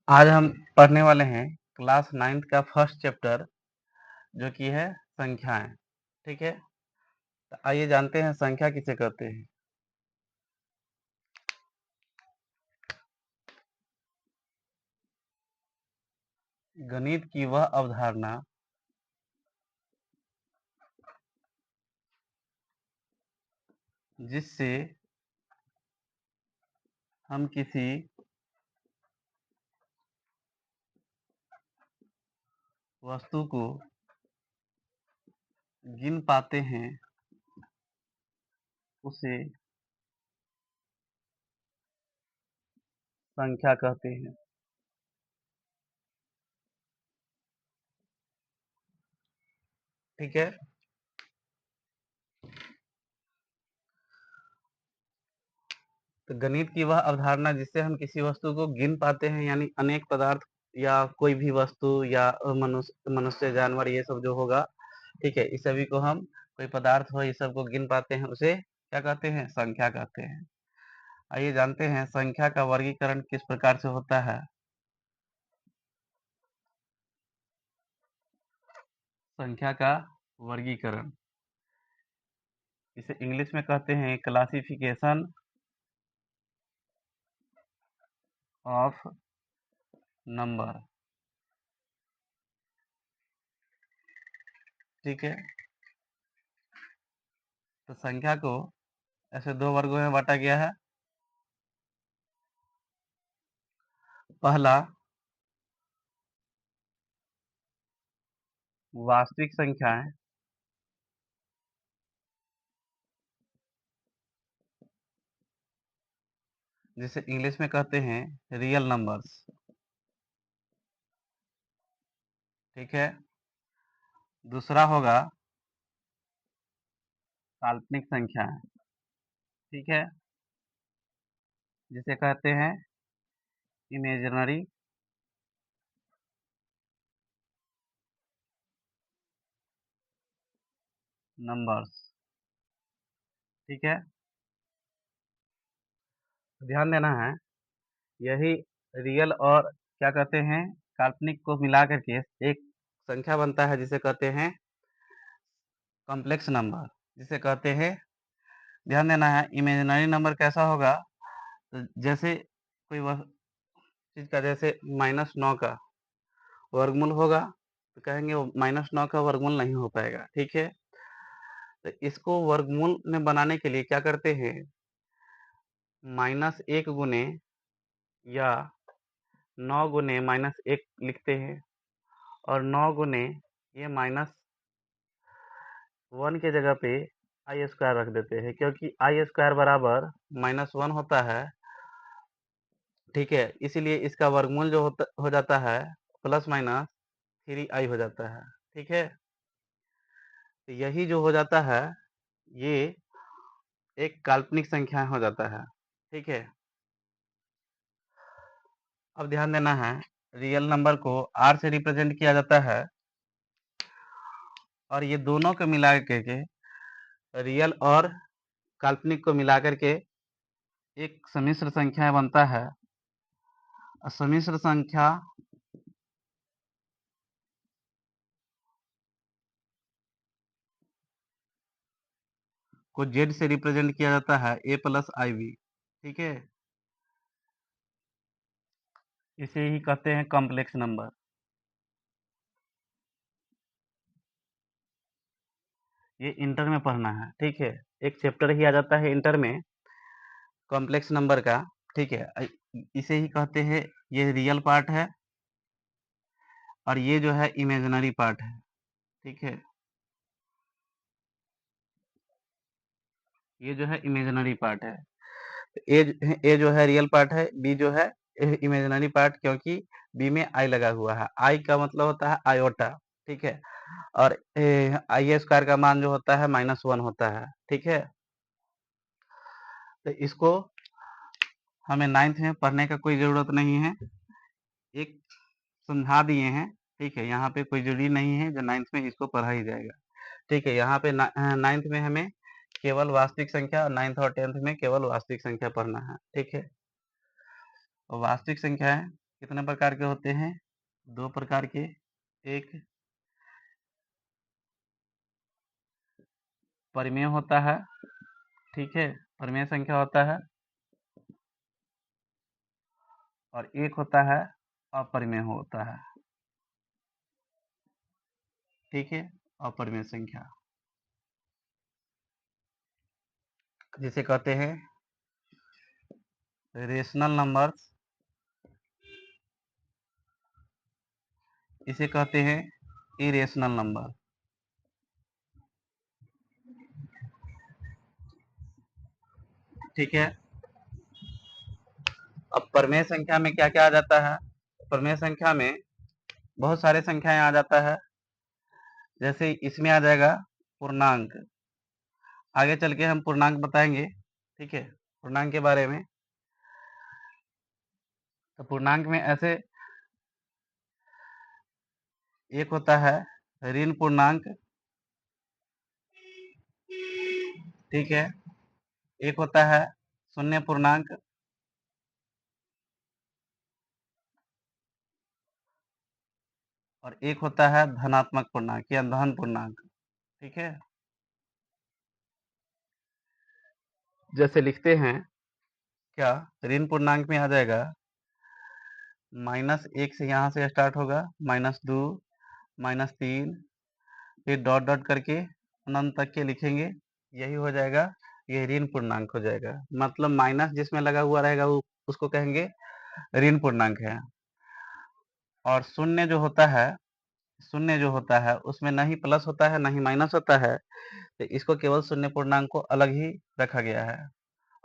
आज हम पढ़ने वाले हैं क्लास 9th का फर्स्ट चैप्टर जो कि है संख्याएं। ठीक है, तो आइए जानते हैं संख्या किसे कहते हैं। गणित की वह अवधारणा जिससे हम किसी वस्तु को गिन पाते हैं उसे संख्या कहते हैं। ठीक है, तो गणित की वह अवधारणा जिससे हम किसी वस्तु को गिन पाते हैं, यानी अनेक पदार्थ या कोई भी वस्तु या मनुष्य मनुष्य जानवर ये सब जो होगा, ठीक है, इस सभी को हम कोई पदार्थ हो ये सब को गिन पाते हैं उसे क्या कहते हैं, संख्या कहते हैं। आइए जानते हैं संख्या का वर्गीकरण किस प्रकार से होता है। संख्या का वर्गीकरण इसे इंग्लिश में कहते हैं क्लासिफिकेशन ऑफ नंबर। ठीक है, तो संख्या को ऐसे दो वर्गों में बांटा गया है। पहला वास्तविक संख्याएं, जिसे इंग्लिश में कहते हैं रियल नंबर्स। ठीक है, दूसरा होगा काल्पनिक संख्याएं। ठीक है, जिसे कहते हैं इमेजिनरी नंबर्स। ठीक है, ध्यान देना है, यही रियल और क्या कहते हैं काल्पनिक को मिला करके एक संख्या बनता है जिसे कहते हैं कॉम्प्लेक्स नंबर, जिसे कहते हैं, ध्यान देना है, इमेजिनरी नंबर कैसा होगा, तो जैसे कोई चीज का जैसे -9 का वर्गमूल होगा तो कहेंगे वो -9 का वर्गमूल नहीं हो पाएगा। ठीक है, तो इसको वर्गमूल में बनाने के लिए क्या करते हैं, -1 गुने या 9 गुने -1 लिखते हैं और 9 गुने ये -1 के जगह पे आई स्क्वायर रख देते हैं, क्योंकि आई स्क्वायर बराबर -1 होता है। ठीक है, इसीलिए इसका वर्गमूल जो हो जाता है +- 3i हो जाता है। ठीक है, तो यही जो हो जाता है ये एक काल्पनिक संख्या हो जाता है। ठीक है, अब ध्यान देना है, रियल नंबर को r से रिप्रेजेंट किया जाता है और ये दोनों को मिला के रियल और काल्पनिक को मिला करके एक सम्मिश्र संख्या बनता है। सम्मिश्र संख्या को z से रिप्रेजेंट किया जाता है a+ib। ठीक है, इसे ही कहते हैं कॉम्प्लेक्स नंबर। ये इंटर में पढ़ना है। ठीक है, एक चैप्टर ही आ जाता है इंटर में कॉम्प्लेक्स नंबर का। ठीक है, इसे ही कहते हैं, ये रियल पार्ट है और ये जो है इमेजिनरी पार्ट है। ठीक है, ये जो है इमेजिनरी पार्ट है। ए जो है रियल पार्ट है, बी जो है इमेजिनरी पार्ट, क्योंकि बी में आई लगा हुआ है। आई का मतलब होता है आयोटा। ठीक है, और आई स्क्वायर का मान जो होता है -1 होता है। ठीक है, तो इसको हमें 9th में पढ़ने का कोई ज़रूरत नहीं है, एक समझा दिए हैं। ठीक है, यहाँ पे कोई ज़रूरी नहीं है जो 9th में इसको पढ़ा ही जाएगा। ठीक है, यहाँ पे 9th में हमें केवल वास्तविक संख्या और 9th और 10th में केवल वास्तविक संख्या पढ़ना है। ठीक है, और वास्तविक संख्याएं कितने प्रकार के होते हैं? 2 प्रकार के। एक परिमेय होता है, ठीक है? परिमेय संख्या होता है और एक होता है अपरिमेय होता है, ठीक है? अपरिमेय संख्या जिसे कहते हैं रेशनल नंबर्स, इसे कहते हैं इरेशनल नंबर, ठीक है? अब परिमेय संख्या में क्या-क्या आ जाता है? परिमेय संख्या में बहुत सारे संख्याएँ आ जाता है, जैसे इसमें आ जाएगा पूर्णांक। आगे चल के हम पूर्णांक बताएँगे, ठीक है? पूर्णांक के बारे में। तो पूर्णांक में ऐसे एक होता है ऋण पूर्णांक, ठीक है? एक होता है शून्य पूर्णांक, और एक होता है धनात्मक पूर्णांक या धन पूर्णांक, ठीक है? जैसे लिखते हैं क्या, ऋण पूर्णांक में आ जाएगा -1 से यहाँ से स्टार्ट होगा, -2, -3, फिर डॉट डॉट करके अनंत तक के लिखेंगे, यही हो जाएगा, ये ऋण पूर्णांक हो जाएगा। मतलब माइनस जिसमें लगा हुआ रहेगा वो उसको कहेंगे ऋण पूर्णांक है। और शून्य जो होता है उसमें ना ही प्लस होता है ना ही माइनस होता है, तो इसको केवल शून्य पूर्णांक को अलग ही रखा गया है।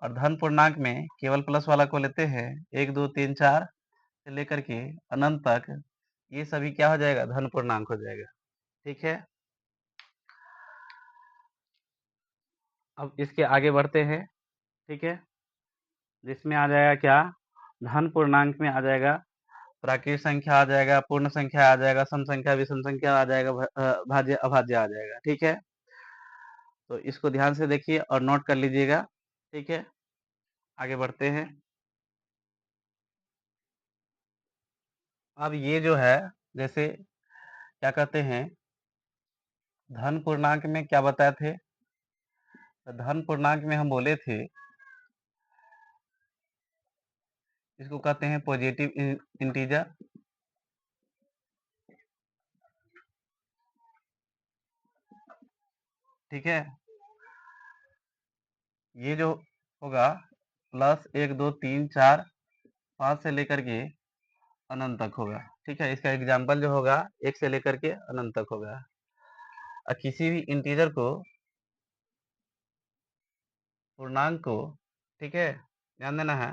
और धन पूर्णांक में केवल प्लस वाला को लेते हैं, 1 2 3 4 से लेकर के अनंत तक, ये सभी क्या हो जाएगा, धन पूर्णांक हो जाएगा, ठीक है? अब इसके आगे बढ़ते हैं, ठीक है? जिसमें आ जाएगा क्या, धन पूर्णांक में आ जाएगा प्राकृत संख्या आ जाएगा, पूर्ण संख्या आ जाएगा, सम संख्या विषम संख्या आ जाएगा, भाज्य अभाज्य आ जाएगा, ठीक है? तो इसको ध्यान से देखिए और नोट कर लीजिएगा, ठीक है? आगे बढ़ते हैं। अब ये जो है, जैसे क्या कहते हैं, धन पूर्णांक में क्या बताए थे? तो धन पूर्णांक में हम बोले थे, इसको कहते हैं पॉजिटिव इंटीजर, ठीक है? ये जो होगा प्लस 1 2 3 4 5 से लेकर के अनंत तक होगा, ठीक है? इसका एग्जाम्पल जो होगा 1 से लेकर के अनंत तक होगा। और किसी भी इंटीजर को, पूर्णांक को, ठीक है, ध्यान देना है,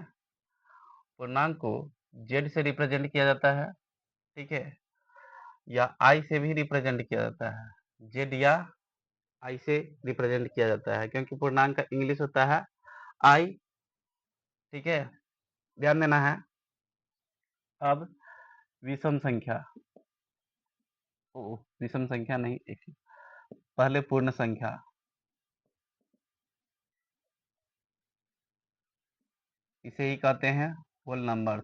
पूर्णांक को जेड से रिप्रेजेंट किया जाता है, ठीक है, या आई से भी रिप्रेजेंट किया जाता है, जेड या आई से रिप्रेजेंट किया जाता है, क्योंकि पूर्णांक का इंग्लिश होता है आई, ठीक है, ध्यान देना है। अब विषम संख्या, विषम संख्या नहीं, एक पहले पूर्ण संख्या, इसे ही कहते हैं होल नंबर्स।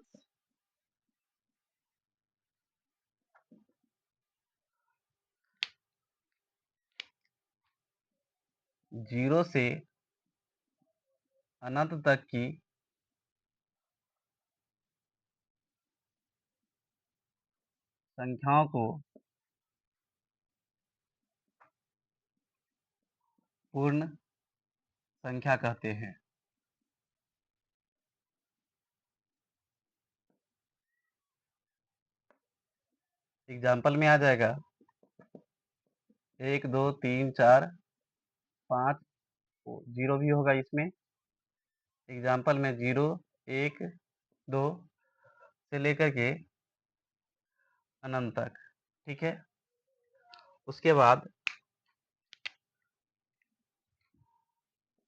जीरो से अनंत तक की संख्याओं को पूर्ण संख्या कहते हैं। एग्जाम्पल में आ जाएगा 1 2 3 4 5, जीरो भी होगा इसमें। एग्जाम्पल में 0 1 2 से लेकर के अनंत तक, ठीक है? उसके बाद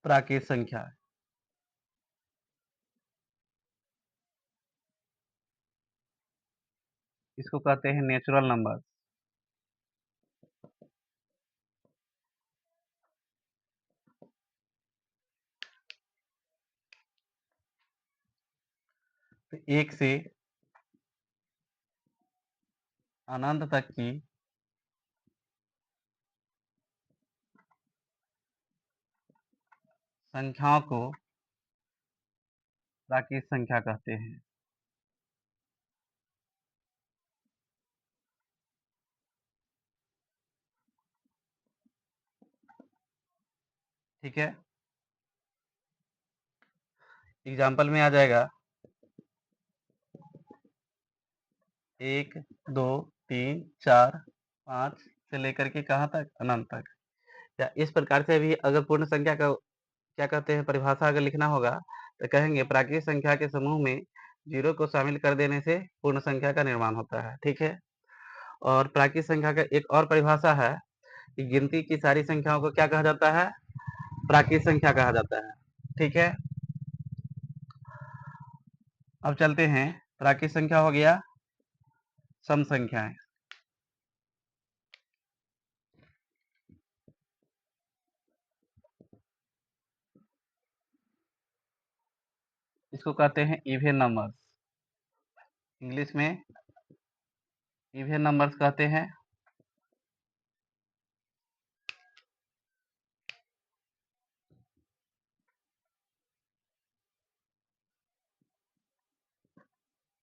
प्राकृत संख्या, इसको कहते हैं नेचुरल नंबर। तो 1 से अनंत तक की संख्याओं को प्राकृत संख्या कहते हैं। ठीक है, एग्जाम्पल में आ जाएगा 1, 2, 3, 4, 5 से लेकर के कहाँ तक, अनंत तक। या इस प्रकार से भी अगर पूर्ण संख्या का क्या कहते हैं परिभाषा अगर लिखना होगा तो कहेंगे प्राकृत संख्या के समूह में 0 को शामिल कर देने से पूर्ण संख्या का निर्माण होता है। ठीक है, और प्राकृत संख्या का एक और परिभाषा है कि गिनती की सारी संख्याओं को क्या कहा जाता है, प्राकृत संख्या कहा जाता है। ठीक है, अब चलते हैं, प्राकृत संख्या हो गया सम संख्याएं। इसको कहते हैं इवन नंबर्स, इंग्लिश में इवन नंबर्स कहते हैं।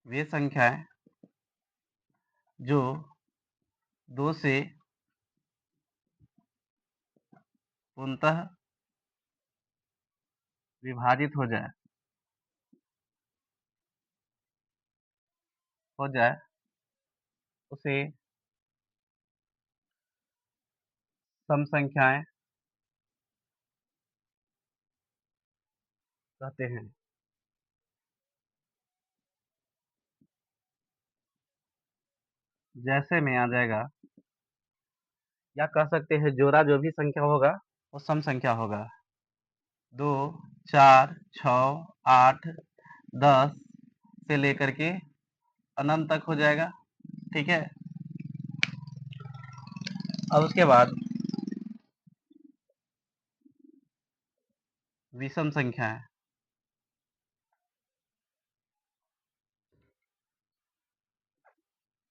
वे संख्याएं जो 2 से पूर्णतः विभाजित हो जाए उसे सम संख्याएं कहते हैं। जैसे में आ जाएगा, या कह सकते हैं जोड़ा जो भी संख्या होगा वो सम संख्या होगा। 2, 4, 6, 8, 10 से लेकर के अनंत तक हो जाएगा। ठीक है, अब उसके बाद विषम संख्याएं,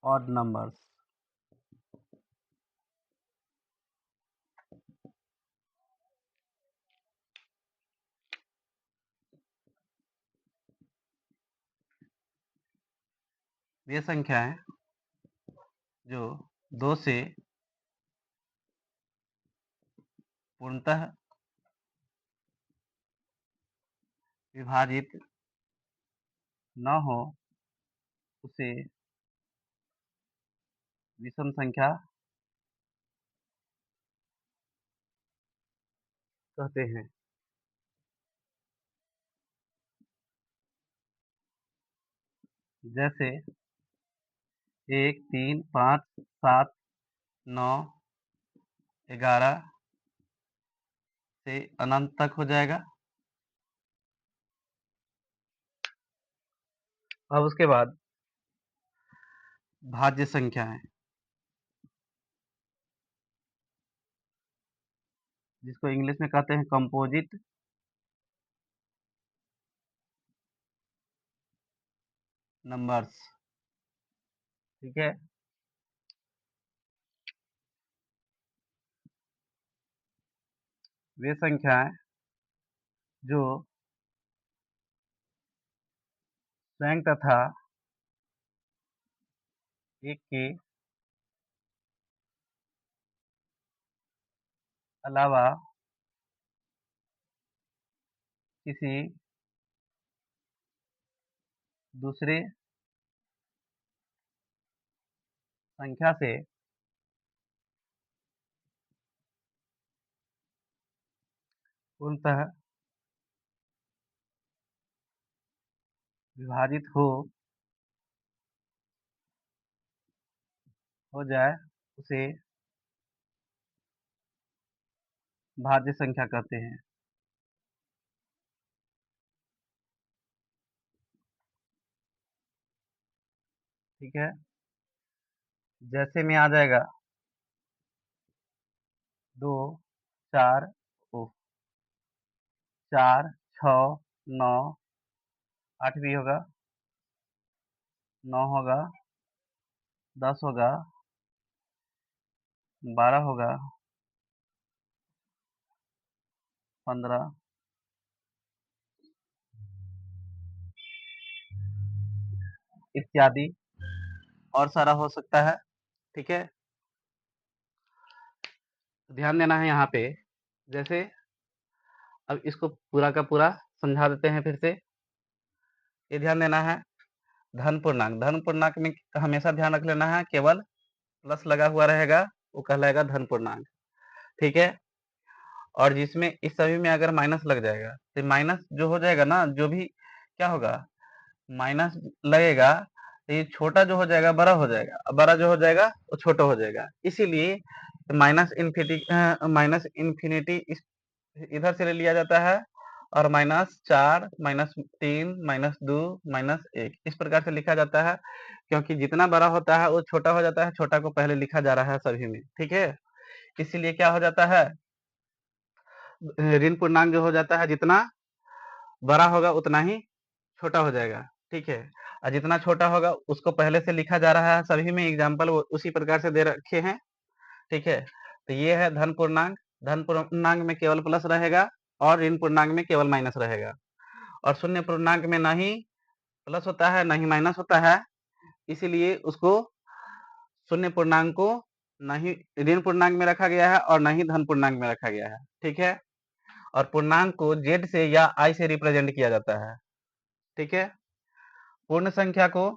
ऑड नंबर्स। वे संख्याएं जो 2 से पूर्णतः विभाजित न हो उसे विषम संख्या कहते हैं। जैसे 1, 3, 5, 7, 9, 11 से अनंत तक हो जाएगा। अब उसके बाद भाज्य संख्याएं, जिसको इंग्लिश में कहते हैं कंपोजिट नंबर्स। ठीक है, वे संख्याएं जो स्वयं तथा एक के अलावा किसी दूसरे संख्या से पूर्णतः विभाजित हो जाए उसे भाज्य संख्या कहते हैं। ठीक है, जैसे में आ जाएगा 2, 4, 4, 6, 9, 8 भी होगा, 9 होगा, 10 होगा, 12 होगा, 15 इत्यादि और सारा हो सकता है। ठीक है? ध्यान देना है यहाँ पे, जैसे अब इसको पूरा का पूरा समझा देते हैं फिर से। ये ध्यान देना है, धन पूर्णांक में हमेशा ध्यान रख लेना है, केवल प्लस लगा हुआ रहेगा, वो कहलाएगा धन पूर्णांक। ठीक है? और जिसमें इस सभी में अगर माइनस लग जाएगा, तो माइनस जो हो जाएगा ना, जो भी क्या होगा, माइनस लगेगा, तो ये छोटा जो हो जाएगा बड़ा हो जाएगा, और बड़ा जो हो जाएगा वो छोटा हो जाएगा। इसीलिए माइनस इन्फिनिटी इस इधर से ले लिया जाता है, और -4, -3, -2, -1 इस प्रकार से लिखा जाता है, क्योंकि जितना बड़ा होता है वो छोटा हो जाता है, छोटा को पहले लिखा जा रहा है सभी में। ठीक है? इसीलिए क्या हो जाता है, ऋण पूर्णांक जो हो जाता है, जितना बड़ा होगा उतना ही छोटा हो जाएगा। ठीक है? और जितना छोटा होगा उसको पहले से लिखा जा रहा है सभी में, एग्जाम्पल उसी प्रकार से दे रखे हैं। ठीक है? तो ये है धन पूर्णांक में केवल प्लस रहेगा, और ऋण पूर्णांक में केवल माइनस रहेगा। और शून्य पूर्णांक में ना ही प्लस होता है ना ही माइनस होता है, इसीलिए उसको शून्य पूर्णांक को ना ही ऋण पूर्णांक में रखा गया है और ना ही धन पूर्णांक में रखा गया है। ठीक है? और पूर्णांक को जेड से या आई से रिप्रेजेंट किया जाता है। ठीक है? पूर्ण संख्या को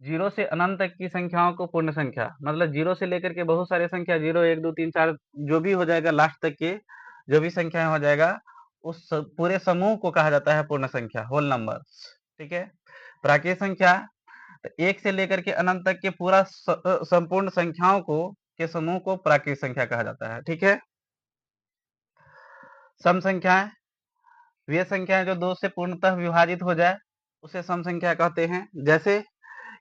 जीरो से अनंत तक की संख्याओं को पूर्ण संख्या, मतलब जीरो से लेकर के बहुत सारे संख्या, 0, 1, 2, 3, 4 जो भी हो जाएगा लास्ट तक के, जो भी संख्याएं हो जाएगा, उस पूरे समूह को कहा जाता है पूर्ण संख्या, होल नंबर। ठीक है? प्राकृत संख्या, तो 1 से लेकर के अनंत तक के पूरा संपूर्ण संख्याओं को के समूह को प्राकृत संख्या कहा जाता है। ठीक है? सम संख्याएं, वे संख्याएं जो 2 से पूर्णतः विभाजित हो जाए, उसे सम संख्या कहते हैं। जैसे,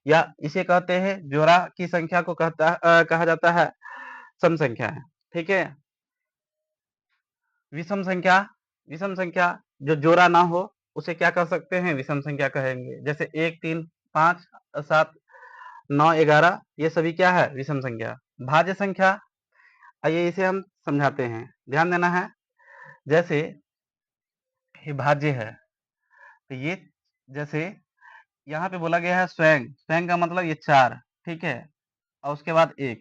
या इसे कहते हैं जोड़ा की संख्या को कहा जाता है सम संख्या है। ठीक है? विषम संख्या जो जोड़ा ना हो, उसे क्या कह सकते हैं, विषम संख्या कहेंगे। जैसे 1, 3, 5, 7, 9, 11 ये सभी क्या है, विषम संख्या। भाज्य संख्या, आइए इसे हम समझाते हैं, ध्यान देना है। जैसे ये भाज्य है, तो ये जैसे यहाँ पे बोला गया है स्वयं, स्वयं का मतलब ये 4। ठीक है? और उसके बाद 1,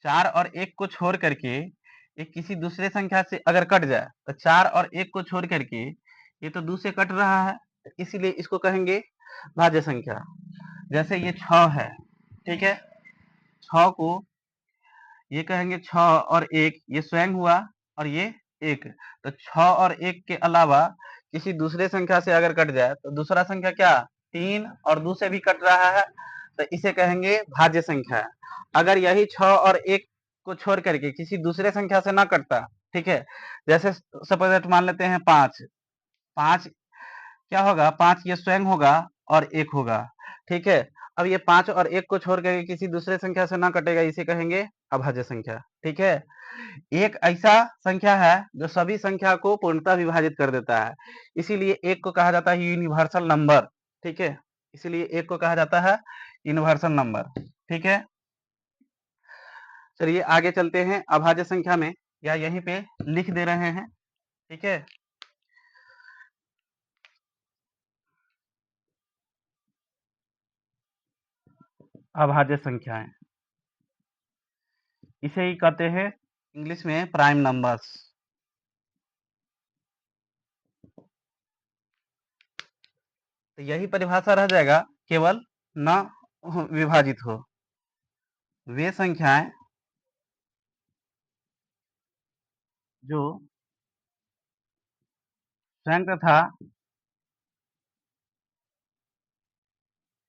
4 और 1 को छोड़ करके ये किसी दूसरे संख्या से अगर कट जाए, तो 4 और 1 को छोड़ करके ये तो 2 से कट रहा है, इसीलिए इसको कहेंगे भाज्य संख्या। जैसे ये 6 है। ठीक है? 6 को ये कहेंगे 6 और 1, ये स्वयं हुआ, और ये 1। तो 6 और 1 के अलावा किसी दूसरे संख्या से अगर कट जाए, तो दूसरा संख्या क्या, 3 और 2 से भी कट रहा है, तो इसे कहेंगे भाज्य संख्या। अगर यही 6 और 1 को छोड़ करके किसी दूसरे संख्या से ना कटता, ठीक है, जैसे सपोज मान लेते हैं 5, 5 क्या होगा, 5 ये स्वयं होगा और 1 होगा। ठीक है? अब ये 5 और 1 को छोड़ करके किसी दूसरे संख्या से ना कटेगा, इसे कहेंगे अभाज्य संख्या। ठीक है? एक ऐसा संख्या है जो सभी संख्या को पूर्णतः विभाजित कर देता है, इसीलिए एक को कहा जाता है यूनिवर्सल नंबर। ठीक है? इसीलिए एक को कहा जाता है यूनिवर्सल नंबर। ठीक है? चलिए आगे चलते हैं अभाज्य संख्या में, या यहीं पे लिख दे रहे हैं। ठीक है? अभाज्य संख्याएं, इसे ही कहते हैं इंग्लिश में प्राइम नंबर्स। तो यही परिभाषा रह जाएगा, केवल न विभाजित हो। वे संख्याएं जो स्वयं तथा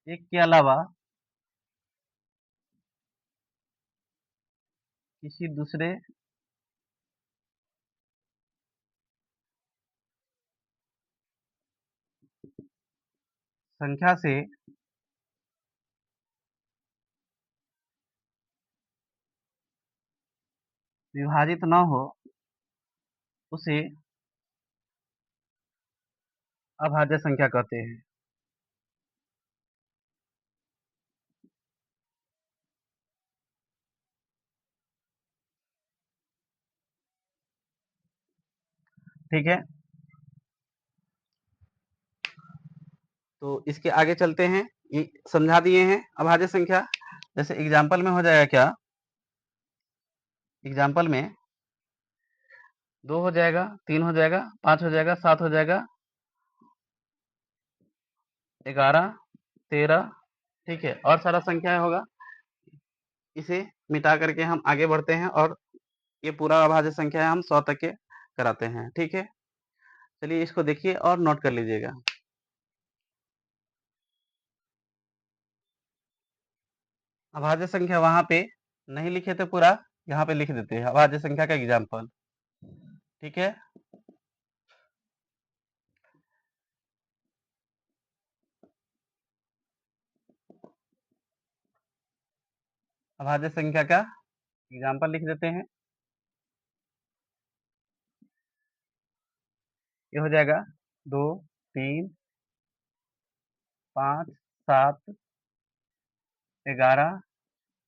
एक के अलावा किसी दूसरे संख्या से विभाजित न हो, उसे अभाज्य संख्या कहते हैं। ठीक है, तो इसके आगे चलते हैं। ये समझा दिए हैं अभाज्य संख्या। जैसे एग्जाम्पल में हो जाएगा क्या, एग्जाम्पल में 2 हो जाएगा, 3 हो जाएगा, 5 हो जाएगा, 7 हो जाएगा, 11, 13, ठीक है, और सारा संख्या होगा। इसे मिटा करके हम आगे बढ़ते हैं और ये पूरा अभाज्य संख्या है, हम 100 तक के कराते हैं। ठीक है, चलिए इसको देखिए और नोट कर लीजिएगा। अभाज्य संख्या वहां पे नहीं लिखे थे पूरा, यहाँ पे लिख देते हैं अभाज्य संख्या का एग्जाम्पल। ठीक है, अभाज्य संख्या का एग्जाम्पल लिख देते हैं। ये हो जाएगा 2, 3, 5, 7, 11,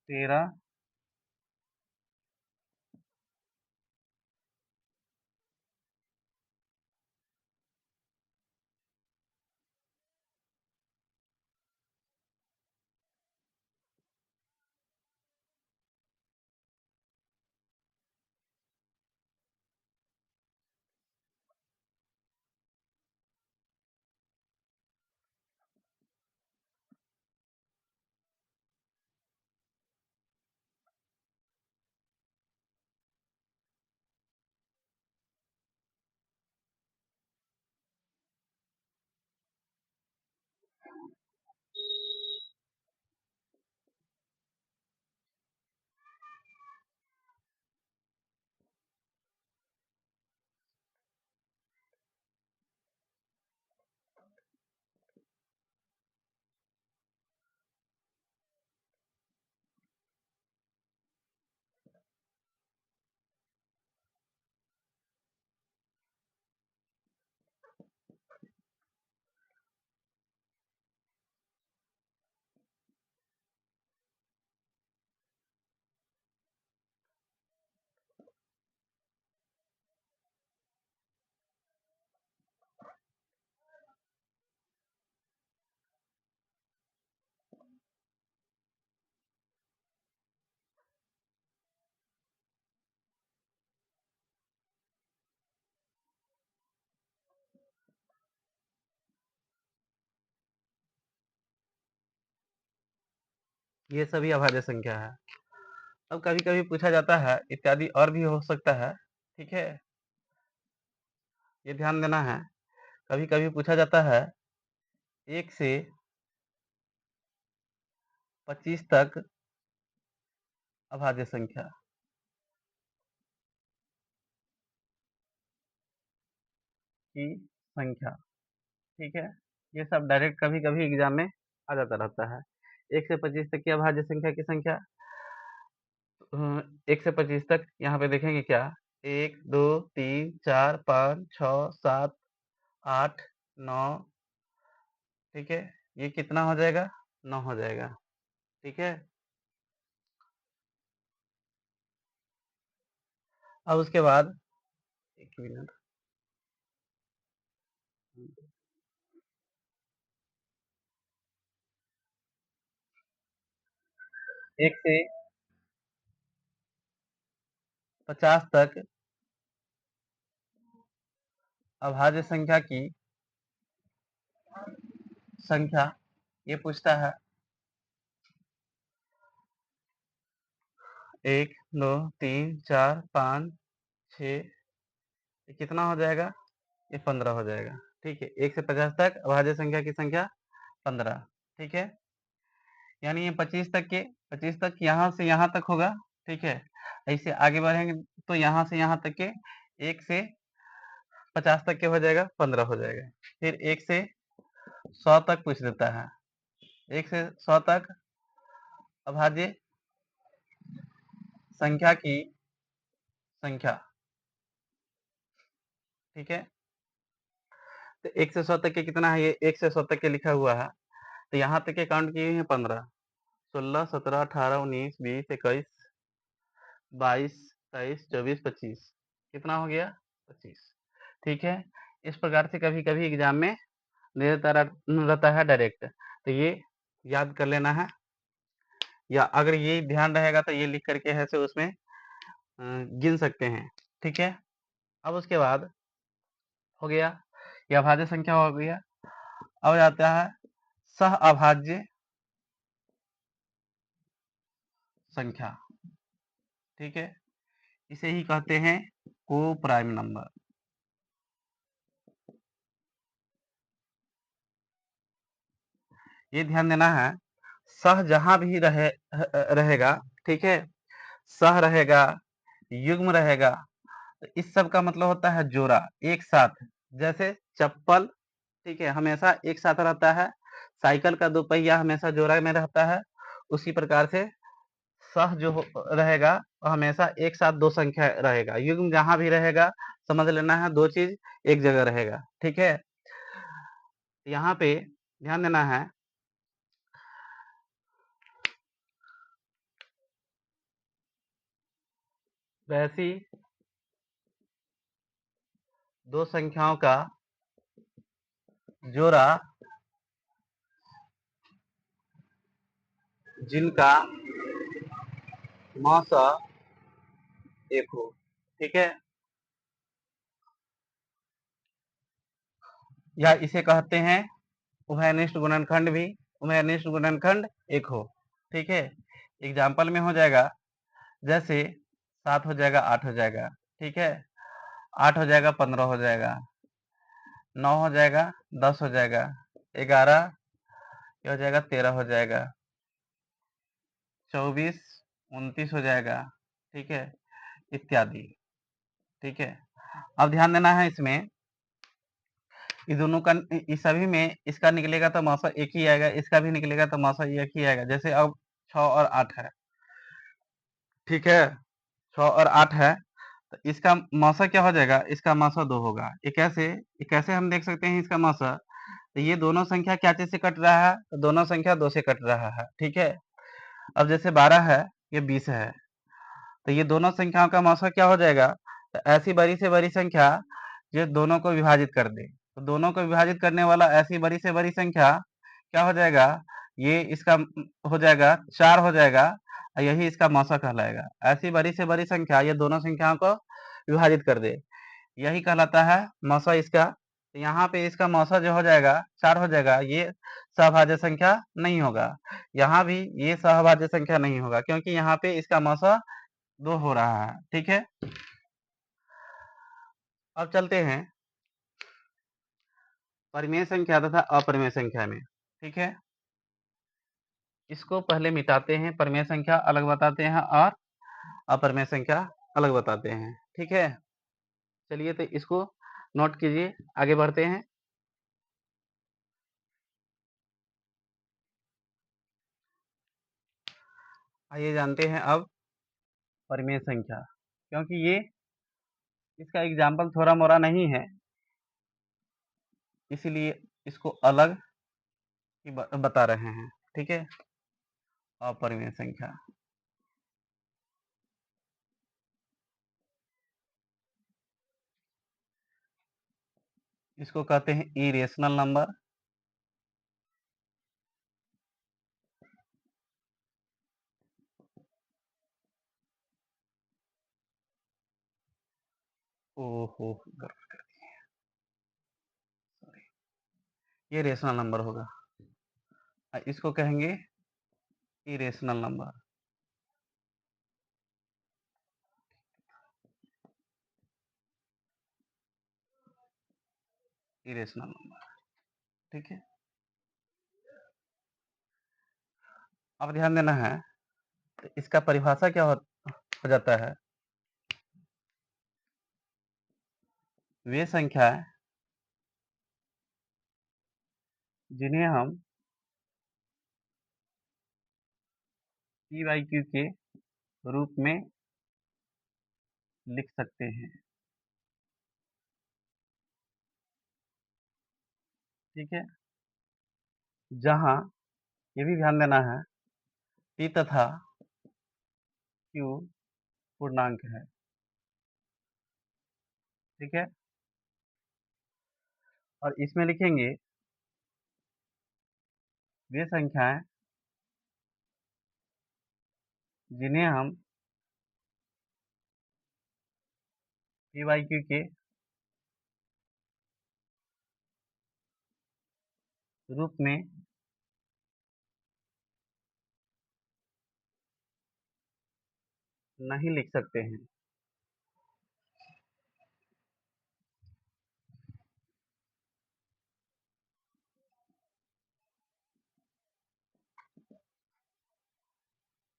13, ये सभी अभाज्य संख्या है। अब कभी-कभी पूछा जाता है, इत्यादि और भी हो सकता है। ठीक है, ये ध्यान देना है। कभी-कभी पूछा जाता है 1 से 25 तक अभाज्य संख्या की संख्या। ठीक है, ये सब डायरेक्ट कभी-कभी एग्जाम में आ जाता रहता है। 1 से 25 तक की अभाज्य संख्या की संख्या 1 से 25 तक यहाँ पे देखेंगे क्या, 1, 2, 3, 4, 5, 6, 7, 8, 9, ठीक है, ये कितना हो जाएगा, 9 हो जाएगा। ठीक है, अब उसके बाद 1 मिनट, 1 से 50 तक अभाज्य संख्या की संख्या ये पूछता है। 1, 2, 3, 4, 5, 6, ये कितना हो जाएगा, ये 15 हो जाएगा। ठीक है, 1 से 50 तक अभाज्य संख्या की संख्या 15। ठीक है, यानी ये 25 तक के 25 तक यहाँ से यहाँ तक होगा। ठीक है, ऐसे आगे बढ़ेंगे तो यहाँ से यहाँ तक के 1 से 50 तक के हो जाएगा, 15 हो जाएगा। फिर 1 से 100 तक पूछ देता है। 1 से 100 तक अभाज्य संख्या की संख्या। ठीक है, तो 1 से 100 तक के कितना है, ये 1 से 100 तक के लिखा हुआ है, तो यहाँ तक के काउंट किए हैं 15, 16, 17, 18, 19, 20, 21, 22, 23, 24, 25, कितना हो गया, 25। ठीक है? इस प्रकार से कभी-कभी एग्ज़ाम में दे देता रहता है डायरेक्ट, तो ये याद कर लेना है, या अगर ये ध्यान रहेगा तो ये लिख करके ऐसे उसमें गिन सकते हैं, ठीक है? अब उसके बाद हो गया, ये अभाज्य संख्या हो गया। अब आता है सह अभाज्य संख्या, ठीक है? इसे ही कहते हैं को-प्राइम नंबर। ये ध्यान देना है, सह जहाँ भी रहेगा, ठीक है? सह रहेगा, युग्म रहेगा, तो इस सब का मतलब होता है जोड़ा, एक साथ। जैसे चप्पल, ठीक है, हमेशा एक साथ रहता है, साइकिल का 2 पहिया हमेशा जोड़ा में रहता है, उसी प्रकार से सह जो रहेगा वो हमेशा एक साथ 2 संख्या रहेगा। युग्म जहाँ भी रहेगा, समझ लेना है 2 चीज़ एक जगह रहेगा, ठीक है? यहाँ पे ध्यान देना है, वैसी 2 संख्याओं का जोड़ा जिनका मौसा एक हो, ठीक है? या इसे कहते हैं उभयनिष्ठ गुणनखंड भी, उभयनिष्ठ गुणनखंड एक हो, ठीक है? एग्जाम्पल में हो जाएगा, जैसे 7 हो जाएगा 8 हो जाएगा, ठीक है? 8 हो जाएगा 15 हो जाएगा, 9 हो जाएगा 10 हो जाएगा, 11 ये हो जाएगा 13 हो जाएगा, 24 29 हो जाएगा, ठीक है? इत्यादि, ठीक है? अब ध्यान देना है इसमें, इस दोनों का इस सभी में इसका निकलेगा तो मौसा एक ही आएगा, इसका भी निकलेगा तो मौसा एक ही आएगा। जैसे अब 6 और 8 है, ठीक है? 6 और 8 है, तो इसका मौसा क्या हो जाएगा? इसका मौसा 2 होगा। ये कैसे हम देख सकते हैं इसका मौसा? तो ये दोनों संख्या क्या चीज़ से कट रहा है? तो दोनों संख्या 2 से कट रहा है, ठीक है? अब जैसे 12 है, ये 20 है, तो ये दोनों संख्याओं का मौसा क्या हो जाएगा? तो ऐसी बड़ी से बड़ी संख्या जो दोनों को विभाजित कर दे, तो दोनों को विभाजित करने वाला ऐसी बड़ी से बड़ी संख्या क्या हो जाएगा? ये इसका हो जाएगा 4 हो जाएगा, और यही इसका मौसा कहलाएगा। ऐसी बड़ी से बड़ी संख्या ये दोनों संख्याओं को विभाजित कर दे, यही कहलाता है मौसा इसका। तो यहाँ पे इसका मौसा जो हो जाएगा 4 हो जाएगा, ये सहभाज्य संख्या नहीं होगा। यहाँ भी ये सहभाज्य संख्या नहीं होगा, क्योंकि यहाँ पे इसका मौसा 2 हो रहा है, ठीक है? अब चलते हैं परिमेय संख्या तथा अपरिमेय संख्या में, ठीक है? इसको पहले मिटाते हैं, परिमेय संख्या अलग बताते हैं और अपरिमेय संख्या अलग बताते हैं, ठीक है? चलिए तो इसको नोट कीजिए, आगे बढ़ते हैं। आइए जानते हैं अब परिमेय संख्या, क्योंकि ये इसका एग्जाम्पल थोड़ा मोड़ा नहीं है, इसीलिए इसको अलग ही बता रहे हैं, ठीक है? अपरिमेय संख्या, इसको कहते हैं इरेशनल नंबर। ओहो, ये रेशनल नंबर होगा। इसको कहेंगे इरेशनल नंबर, इरेशनल नंबर, ठीक है? अब ध्यान देना है, तो इसका परिभाषा क्या हो जाता है? वे संख्याएं जिन्हें हम पी बाई क्यू के रूप में लिख सकते हैं, ठीक है? जहां ये भी ध्यान देना है, पी तथा क्यू पूर्णांक है, ठीक है? और इसमें लिखेंगे वे संख्याएं जिन्हें हम पी वाई क्यू के रूप में नहीं लिख सकते हैं।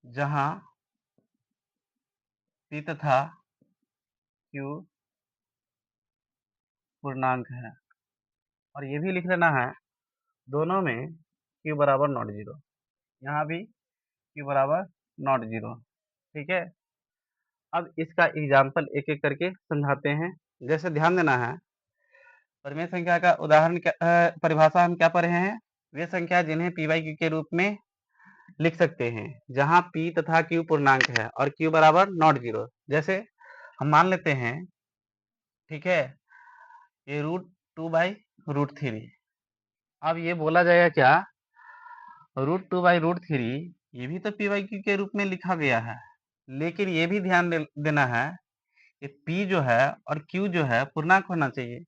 जहां पी तथा क्यू पूर्णांक है, और ये भी लिख लेना है दोनों में क्यू बराबर नॉट जीरो, यहाँ भी क्यू बराबर नॉट जीरो। ठीक है, अब इसका एग्जाम्पल एक एक करके समझाते हैं। जैसे ध्यान देना है, परिमेय संख्या का उदाहरण क्या परिभाषा हम क्या पढ़े हैं, वे संख्या जिन्हें पी वाई क्यू के रूप में लिख सकते हैं जहां p तथा q पूर्णांक है और q बराबर नॉट जीरो। जैसे हम मान लेते हैं, ठीक है, ये √2/√3। अब ये बोला जाएगा क्या, √2/√3 ये भी तो पी वाई क्यू के रूप में लिखा गया है, लेकिन ये भी ध्यान देना है कि p जो है और q जो है पूर्णांक होना चाहिए,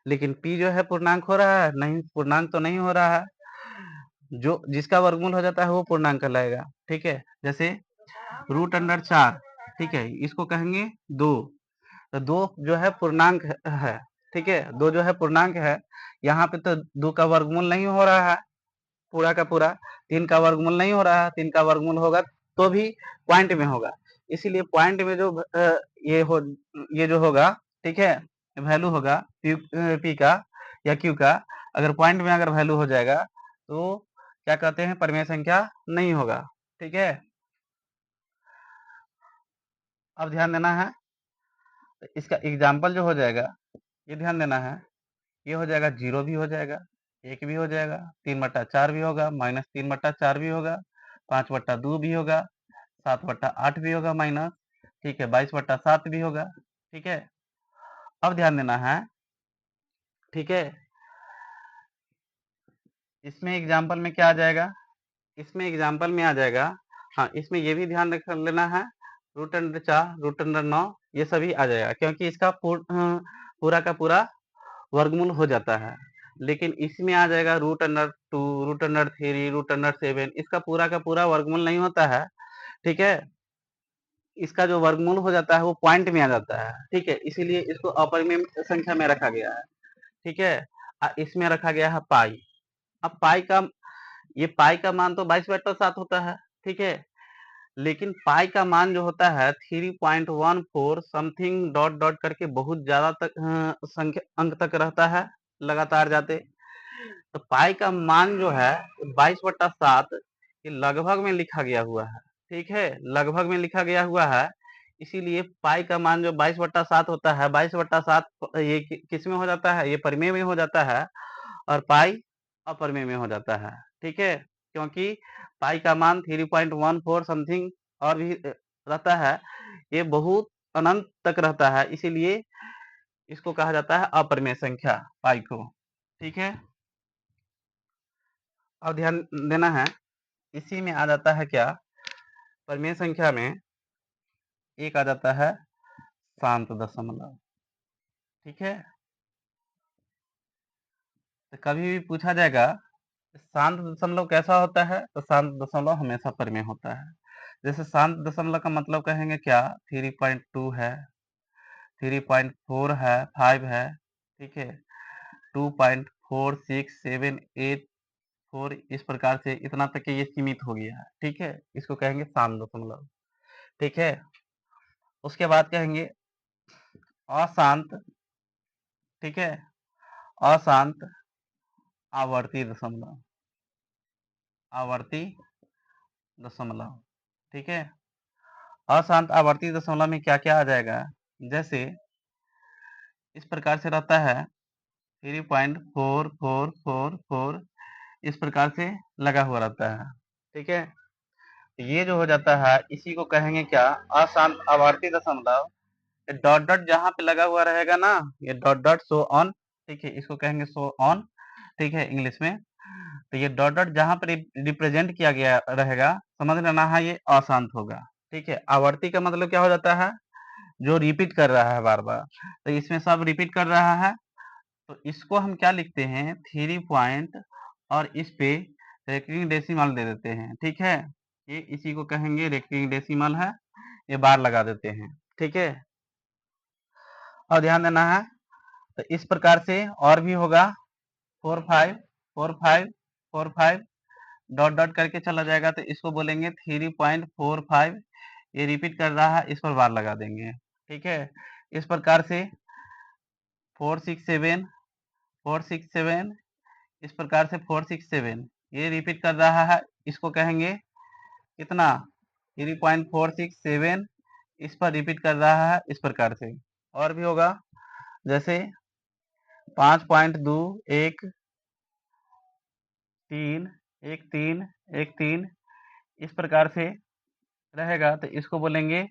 लेकिन p जो है पूर्णांक हो रहा है नहीं, पूर्णांक तो नहीं हो रहा है। जो जिसका वर्गमूल हो जाता है वो पूर्णांक कहलाएगा। ठीक है, जैसे √4, ठीक है, इसको कहेंगे 2, तो 2 जो है पूर्णांक है। ठीक है, 2 जो है पूर्णांक है, यहाँ पे तो 2 का वर्गमूल नहीं हो रहा है पूरा का पूरा, 3 का वर्गमूल नहीं हो रहा है, 3 का वर्गमूल होगा तो भी पॉइंट में होगा, इसीलिए पॉइंट में जो ये जो होगा, ठीक है, वैल्यू होगा पी का या क्यू का, अगर पॉइंट में अगर वैल्यू हो जाएगा तो क्या कहते हैं, परिमेय संख्या नहीं होगा। ठीक है, अब ध्यान देना है, इसका एग्जाम्पल जो हो जाएगा, ये ध्यान देना है, ये हो जाएगा 0 भी हो जाएगा, 1 भी हो जाएगा, 3/4 भी होगा, -3/4 भी होगा, 5/2 भी होगा, 7/8 भी होगा माइनस, ठीक है, 22/7 भी होगा। ठीक है, अब ध्यान देना है, ठीक है, इसमें एग्जाम्पल में क्या आ जाएगा, इसमें एग्जाम्पल में आ जाएगा, हाँ, इसमें ये भी ध्यान रख लेना है, √4, √9 ये सभी आ जाएगा, क्योंकि इसका पूरा का पूरा वर्गमूल हो जाता है। लेकिन इसमें आ जाएगा √2, √3, √7, इसका पूरा का पूरा वर्गमूल नहीं होता है। ठीक है, इसका जो वर्गमूल हो जाता है वो पॉइंट में आ जाता है। ठीक है, इसीलिए इसको अपरिमेय संख्या में रखा गया है। ठीक है, इसमें रखा गया है पाई। अब पाई का मान तो 22/7 होता है। ठीक है, लेकिन पाई का मान जो होता है 3.14 समथिंग डॉट डॉट करके बहुत ज्यादा तक संख्या अंक तक रहता है लगातार जाते, तो पाई का मान जो है 22/7 ये लगभग में लिखा गया हुआ है। ठीक है, लगभग में लिखा गया हुआ है, इसीलिए पाई का मान जो 22/7 होता है, 22/7 ये किस में हो जाता है, ये परिमेय में हो जाता है, और पाई अपरिमेय में हो जाता है। ठीक है, क्योंकि पाई का मान 3.14 समथिंग और भी रहता है, ये बहुत अनंत तक रहता है, इसीलिए इसको कहा जाता है अपरिमेय संख्या पाई को। ठीक है, अब ध्यान देना है, इसी में आ जाता है क्या, परिमेय संख्या में एक आ जाता है शांत दशमलव। ठीक है, तो कभी भी पूछा जाएगा शांत दशमलव कैसा होता है, तो शांत दशमलव हमेशा परिमेय होता है। जैसे शांत दशमलव का मतलब कहेंगे क्या, 3.2 है, 3.4 है, 5 है, ठीक है, 2.4678 इस प्रकार से इतना तक ये सीमित हो गया है। ठीक है, इसको कहेंगे शांत दशमलव। ठीक है, उसके बाद कहेंगे अशांत, ठीक है, अशांत आवर्ती दशमलव, आवर्ती दशमलव। ठीक है, अशांत आवर्ती दशमलव में क्या क्या आ जाएगा, जैसे इस प्रकार से रहता है 3.4444 इस प्रकार से लगा हुआ रहता है। ठीक है, ये जो हो जाता है इसी को कहेंगे क्या, अशांत आवर्ती दशमलव। डॉट डॉट जहां पे लगा हुआ रहेगा ना, ये डॉट डॉट शो ऑन ठीक है, इसको कहेंगे सो ऑन, ठीक है, इंग्लिश में। तो ये डॉट डॉट जहाँ पर रिप्रेजेंट किया गया रहेगा, समझ लेना है ये अशांत होगा, ठीक है। आवर्ती का मतलब क्या हो जाता है, जो रिपीट कर रहा है बार बार, तो इसमें सब रिपीट कर रहा है, तो इसको हम क्या लिखते हैं, 3 पॉइंट और इस पे रेकरिंग डेसिमल दे देते हैं, ठीक है। ये इसी को कहेंगे रेकरिंग डेसिमल है, ये बार लगा देते हैं, ठीक है। और ध्यान देना है, तो इस प्रकार से और भी होगा, 4 5 4 5 4 5 डॉट डॉट करके चला जाएगा, तो इसको बोलेंगे 3.45, ये रिपीट कर रहा है, इस पर बार लगा देंगे, ठीक है। इस प्रकार से 4 6 7 इस प्रकार से 4 6 7 ये रिपीट कर रहा है, इसको कहेंगे कितना, 3.467, इस पर रिपीट कर रहा है, इस प्रकार से। और भी होगा, जैसे 5.2 1 3 1 3 इस प्रकार से रहेगा, तो इसको बोलेंगे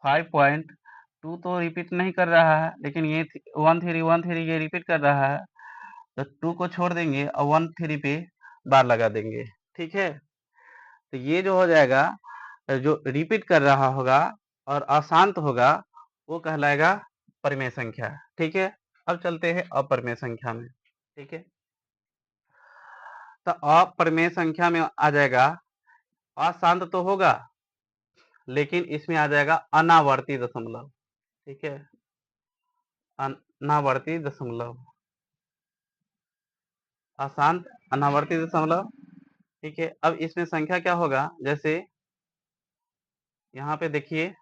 5.2, तो रिपीट नहीं कर रहा है, लेकिन ये 1 3 1 3 ये रिपीट कर रहा है, तो 2 को छोड़ देंगे और 1 3 पे बार लगा देंगे, ठीक है। तो ये जो हो जाएगा, जो रिपीट कर रहा होगा और अशांत होगा, वो कहलाएगा परिमेय संख्या, ठीक है। अब चलते हैं अपरिमेय संख्या में, ठीक है। तो अपरिमेय संख्या में आ जाएगा, अशांत तो होगा, लेकिन इसमें आ जाएगा अनावर्ती दशमलव, ठीक है, अनावर्ती दशमलव, अशांत अनावर्ती दशमलव, ठीक है। अब इसमें संख्या क्या होगा, जैसे यहाँ पे देखिए,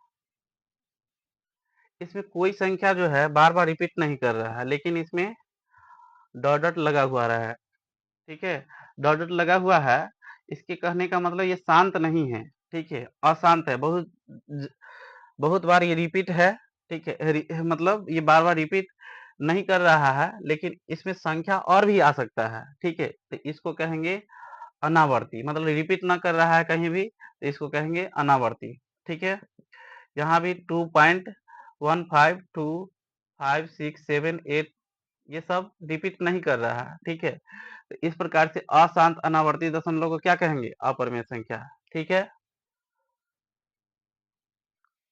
इसमें कोई संख्या जो है बार बार रिपीट नहीं कर रहा है, लेकिन इसमें डॉट डॉट लगा हुआ रहा है, ठीक है। डॉट डॉट लगा हुआ है, इसके कहने का मतलब ये शांत नहीं है, ठीक है, अशांत है, बहुत बार ये रिपीट है, ठीक है, मतलब ये बार बार रिपीट नहीं कर रहा है, लेकिन इसमें संख्या और भी आ सकता है, ठीक है। तो इसको कहेंगे अनावर्ती, मतलब रिपीट ना कर रहा है कहीं भी, तो इसको कहेंगे अनावर्ती, ठीक है। यहाँ भी 2.152 5 6 7 8 ये सब रिपीट नहीं कर रहा है, ठीक है। तो इस प्रकार से अशांत अनावर्ती दशमलव को क्या कहेंगे, अपरिमेय संख्या, ठीक है।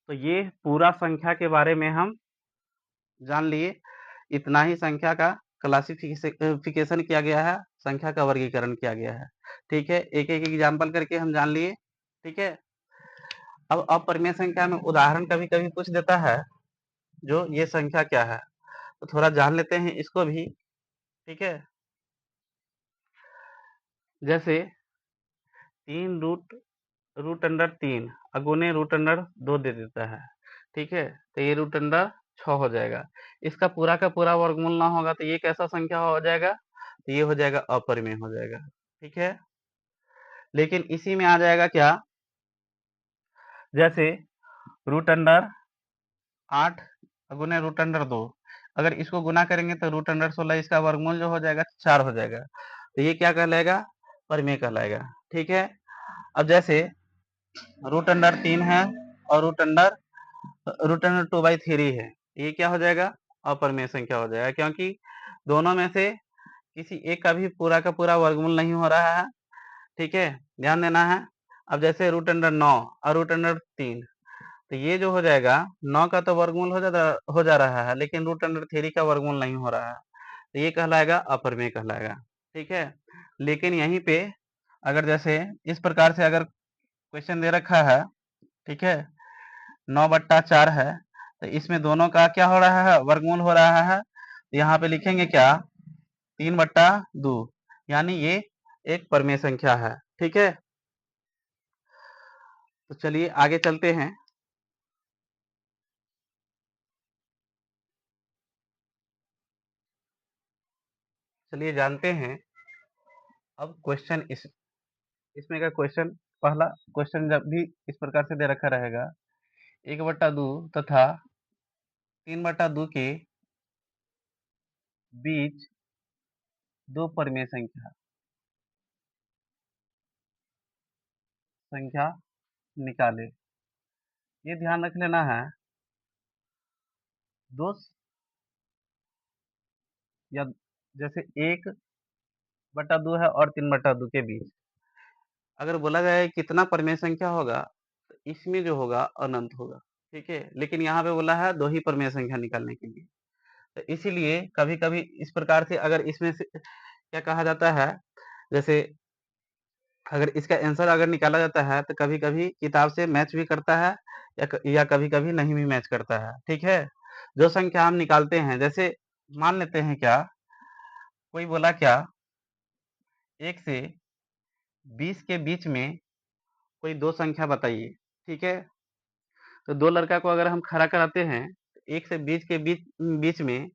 तो ये पूरा संख्या के बारे में हम जान लिए, इतना ही संख्या का क्लासिफिकेशन किया गया है, संख्या का वर्गीकरण किया गया है, ठीक है। एक एक एग्जाम्पल करके हम जान लिए, ठीक है। अब अपरिमेय संख्या में उदाहरण कभी कभी पूछ देता है, जो ये संख्या क्या है, तो थोड़ा जान लेते हैं इसको भी, ठीक है। जैसे 3 रूट अंडर 3 अगुने रूट अंडर 2 दे देता है, ठीक है। तो ये रूट अंडर 6 हो जाएगा, इसका पूरा का पूरा वर्गमूल ना होगा, तो ये कैसा संख्या हो जाएगा, तो ये हो जाएगा अपरिमेय हो जाएगा, ठीक है। लेकिन इसी में आ जाएगा क्या, जैसे रूट अंडर 8 गुने रूट अंडर 2, अगर इसको गुना करेंगे तो रूट अंडर 16, इसका वर्गमूल जो हो जाएगा 4 हो जाएगा, तो ये क्या कहलाएगा, परिमेय कहलाएगा, ठीक है। अब जैसे रूट अंडर 3 है और रूट अंडर 2/3 है, ये क्या हो जाएगा, अपरिमेय संख्या हो जाएगा, क्योंकि दोनों में से किसी एक का भी पूरा का पूरा वर्गमूल नहीं हो रहा है, ठीक है, ध्यान देना है। अब जैसे रूट अंडर 9 और रूट अंडर 3, तो ये जो हो जाएगा, 9 का तो वर्गमूल हो जा रहा है, लेकिन रूट अंडर 3 का वर्गमूल नहीं हो रहा है, तो ये कहलाएगा अपरिमेय कहलाएगा, ठीक है। लेकिन यहीं पे अगर जैसे इस प्रकार से अगर क्वेश्चन दे रखा है, ठीक है, 9/4 है, तो इसमें दोनों का क्या हो रहा है, वर्गमूल हो रहा है, तो यहाँ पे लिखेंगे क्या, 3/2, यानी ये एक परिमेय संख्या है, ठीक है। तो चलिए आगे चलते हैं, चलिए जानते हैं अब क्वेश्चन इसमें का क्वेश्चन, पहला क्वेश्चन जब भी इस प्रकार से दे रखा रहेगा, 1/2 तथा 3/2 के बीच दो परिमेय संख्या निकाले, ये ध्यान रख लेना है, दो या जैसे 1/2 है और 3/2 के बीच। अगर बोला जाए कितना परिमेय संख्या होगा, तो इसमें जो होगा अनंत होगा, ठीक है? लेकिन यहाँ पे बोला है 2 ही परिमेय संख्या निकालने के लिए। तो इसीलिए कभी-कभी इस प्रकार से अगर इसमें से क्या कहा जाता है, जैसे अगर इसका आंसर अगर निकाला जाता है, तो कभी-कभी किताब से मैच भी करता है या कभी-कभी नहीं भी मैच करता है, ठीक है? जो संख्या हम निकालते हैं, जैसे मान लेते हैं क्या, कोई बोला क्या 1 से 20 के बीच में कोई 2 संख्या बताइए, ठीक है? तो 2 लड़का को अगर हम खड़ा कराते हैं, 1 से 20 के बीच बीच में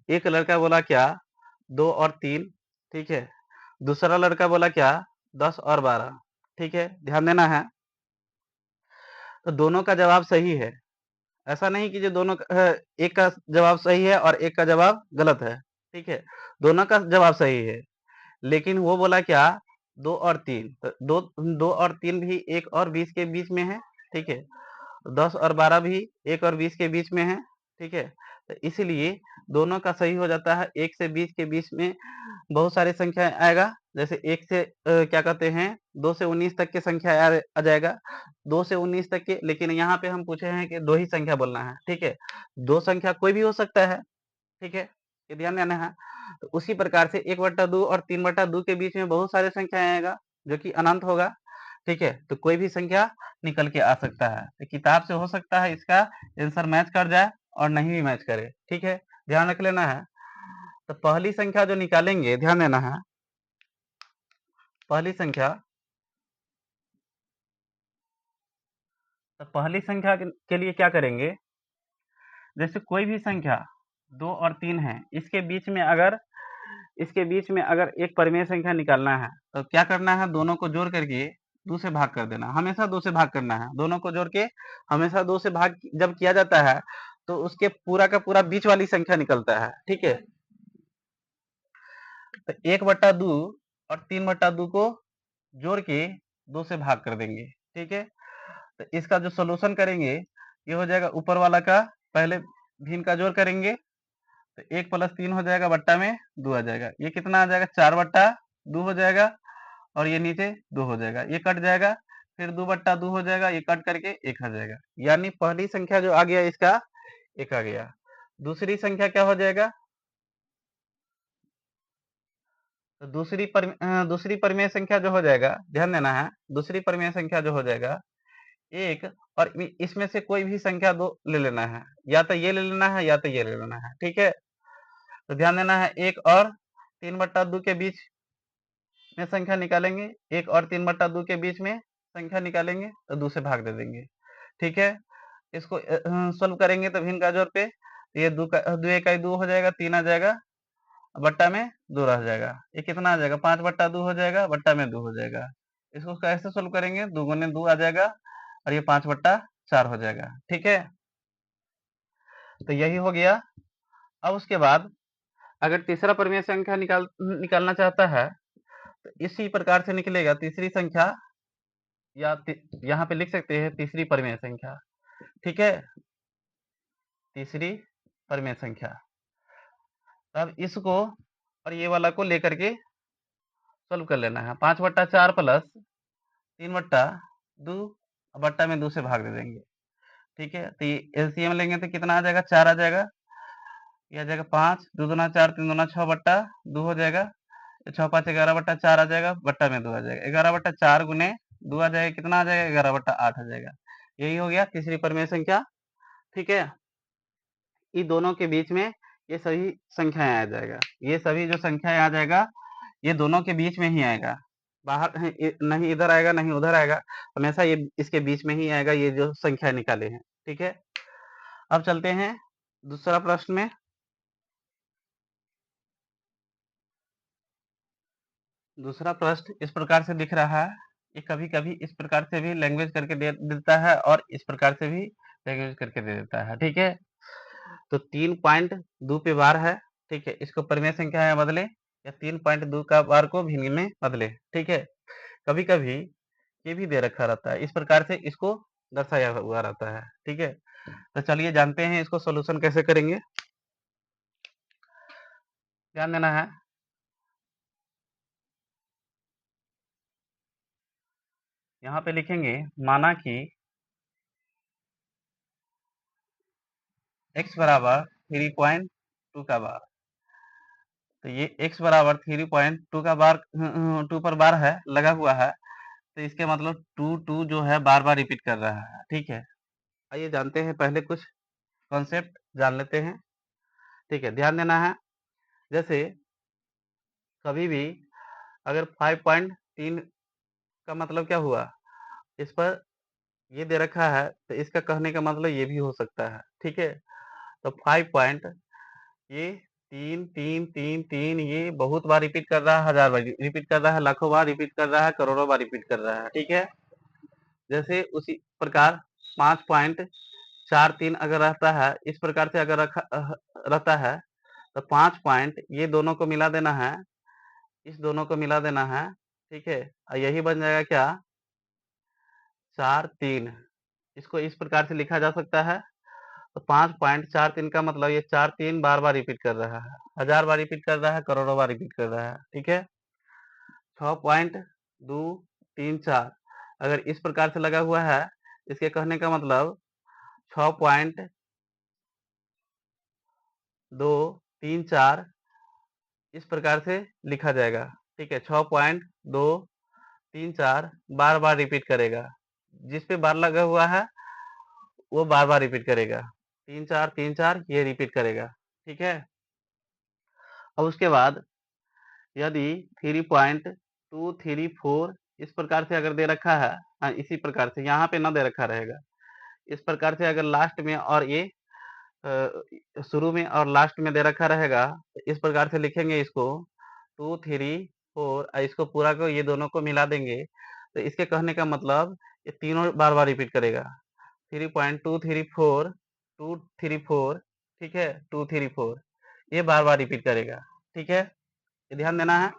एक लड़का बोला क्या 2 और 3, ठीक है? दूसरा लड़का बोला क्या 10 और 12, ठीक है? ध्यान देना है। तो दोनों का जवाब सही है। ऐसा नहीं कि जो दोनों एक का जवाब सही है और एक का जवाब गलत है, ठीक है? दोनों का जवाब सही है, लेकिन वो बोला क्या 2 और 3, तो 2 और 3 भी 1 और 20 के बीच में है, ठीक है? 10 और 12 भी 1 और 20 के बीच में है, ठीक है? तो इसीलिए दोनों का सही हो जाता है। 1 से 20 के बीच में बहुत सारी संख्या आएगा, जैसे 1 से क्या कहते हैं 2 से 19 तक की संख्या आ जाएगा, 2 से 19 तक के, लेकिन यहाँ पे हम पूछे हैं कि 2 ही संख्या बोलना है, ठीक है? 2 संख्या कोई भी हो सकता है, ठीक है? ये ध्यान देना है। तो उसी प्रकार से 1/2 और 3/2 के बीच में बहुत सारी संख्या आएगा, जो कि अनंत होगा, ठीक है? तो कोई भी संख्या निकल के आ सकता है। तो किताब से हो सकता है इसका आंसर मैच कर जाए और नहीं भी मैच करे, ठीक है? ध्यान रख लेना है। तो पहली संख्या जो निकालेंगे, ध्यान देना है, पहली संख्या, तो पहली संख्या के लिए क्या करेंगे, जैसे कोई भी संख्या 2 और 3 है, इसके बीच में अगर एक परिमेय संख्या निकालना है, तो क्या करना है, दोनों को जोड़ करके 2 से भाग कर देना, हमेशा 2 से भाग करना है, दोनों को जोड़ के हमेशा 2 से भाग जब किया जाता है, तो उसके पूरा का पूरा बीच वाली संख्या निकलता है, ठीक है? तो 1/2 और 3/2 को जोड़ के 2 से भाग कर देंगे, ठीक है? तो इसका जो सॉल्यूशन करेंगे, ये हो जाएगा ऊपर वाला का पहले भिन्न का जोड़ करेंगे, तो 1 + 3 हो जाएगा, बट्टा में 2 आ जाएगा। ये कितना आ जाएगा 4/2 हो जाएगा, और ये नीचे 2 हो जाएगा, ये कट जाएगा, फिर 2/2 हो जाएगा, ये कट करके 1 आ जाएगा। यानी पहली संख्या जो आ गया इसका 1 आ गया। दूसरी संख्या क्या हो जाएगा, तो दूसरी परिमेय संख्या जो हो जाएगा, ध्यान देना है, दूसरी परिमेय संख्या जो हो जाएगा 1, और इसमें से कोई भी संख्या 2 ले लेना है, या तो ये ले लेना है या तो ये ले लेना है, ठीक है? तो ध्यान देना है, 1 और 3/2 के बीच में संख्या निकालेंगे, 1 और 3/2 के बीच में संख्या निकालेंगे, तो 2 से भाग दे देंगे, ठीक है? इसको सॉल्व करेंगे तो भिन्न का जोड़ पे, तो ये 2 इकाई 2 हो जाएगा, 3 आ जाएगा, बट्टा में 2 रह जाएगा, ये कितना आ जाएगा 5/2 हो जाएगा, बट्टा में 2 हो जाएगा। इसको कैसे सॉल्व करेंगे, 2 गुने 2 आ जाएगा, और ये 5/4 हो जाएगा, ठीक है? तो यही हो गया। अब उसके बाद अगर तीसरा परिमेय संख्या निकालना चाहता है, तो इसी प्रकार से निकलेगा, तीसरी संख्या, या यहाँ पे लिख सकते हैं तीसरी परिमेय संख्या, ठीक है? तीसरी परिमेय संख्या, अब इसको और ये वाला को लेकर के सॉल्व कर लेना है। 5/4 प्लस 3/2, बट्टा में 2 से भाग दे देंगे, ठीक है? तो ये एलसीएम लेंगे तो कितना आ जाएगा, 4 आ जाएगा, ये आ जाएगा 5, 2 दूना 4, 3 दूना 6/2 हो जाएगा, 6×5 11/4 आ जाएगा, बट्टा में 2 आ जाएगा, 11/4 गुने 2 आ जाएगा, कितना आ जाएगा 11/8 आ जाएगा। यही हो गया तीसरी परिमेय संख्या, ठीक है? इन दोनों के बीच में ये सभी संख्याएं आ जाएगा, ये सभी जो संख्याएं आ जाएगा, ये दोनों के बीच में ही आएगा, बाहर नहीं इधर आएगा नहीं उधर आएगा, हमेशा ये इसके बीच में ही आएगा, ये जो संख्या निकाले हैं, ठीक है? अब चलते हैं दूसरा प्रश्न में। दूसरा प्रश्न इस प्रकार से दिख रहा है, ये कभी-कभी इस प्रकार से भी लैंग्वेज करके दे देता है और इस प्रकार से भी लैंग्वेज करके दे देता है, ठीक है? तो 3.2 पे बार है, ठीक है? इसको परिमेय संख्या में बदले, या 3.2 का बार को भिन्न में बदले, ठीक है? कभी-कभी ये भी दे रखा रहता है, इस प्रकार से इसको दर्शाया हुआ रहता है, ठीक है? तो चलिए जानते हैं इसको सॉल्यूशन कैसे करेंगे। ध्यान देना है। यहाँ पे लिखेंगे माना कि x बराबर 3.2 का बार, तो ये x बराबर 3.2 का बार 2 पर बार है लगा हुआ है, तो इसके मतलब 2 जो है बार बार रिपीट कर रहा है। ठीक है, आइए जानते हैं, पहले कुछ कॉन्सेप्ट जान लेते हैं। ठीक है, ध्यान देना है। जैसे कभी भी अगर 5.3 का मतलब क्या हुआ, इस पर ये दे रखा है, तो इसका कहने का मतलब ये भी हो सकता है। ठीक है, तो 5 पॉइंट, ये 3 3 3 3 ये बहुत बार रिपीट कर रहा है, 1000 बार रिपीट कर रहा है, लाखों बार रिपीट कर रहा है, करोड़ों बार रिपीट कर रहा है। ठीक है, जैसे उसी प्रकार 5.43 अगर रहता है, इस प्रकार से अगर रहता है, तो 5 पॉइंट ये दोनों को मिला देना है, इस दोनों को मिला देना है। ठीक है, और यही बन जाएगा क्या, 4 3। इसको इस प्रकार से लिखा जा सकता है, तो 5.43 का मतलब ये 4 3 बार बार रिपीट कर रहा है, 1000 बार रिपीट कर रहा है, करोड़ों बार रिपीट कर रहा है। ठीक है, 6.234 अगर इस प्रकार से लगा हुआ है, इसके कहने का मतलब 6.234 इस प्रकार से लिखा जाएगा। ठीक है, 6.234 बार बार रिपीट करेगा, जिस पे बार लगा हुआ है वो बार बार रिपीट करेगा, 3 4 ये रिपीट करेगा। ठीक है, अब उसके बाद यदि 3.234 इस प्रकार से अगर दे रखा है, हाँ, इसी प्रकार से यहाँ पे ना दे रखा रहेगा, इस प्रकार से अगर लास्ट में और ये शुरू में और लास्ट में दे रखा रहेगा, तो इस प्रकार से लिखेंगे इसको 2 3 4, इसको पूरा को ये दोनों को मिला देंगे, तो इसके कहने का मतलब ये तीनों बार बार रिपीट करेगा। 3.234 ठीक है, 234 ये बार बार रिपीट करेगा। ठीक है, ये ध्यान देना है।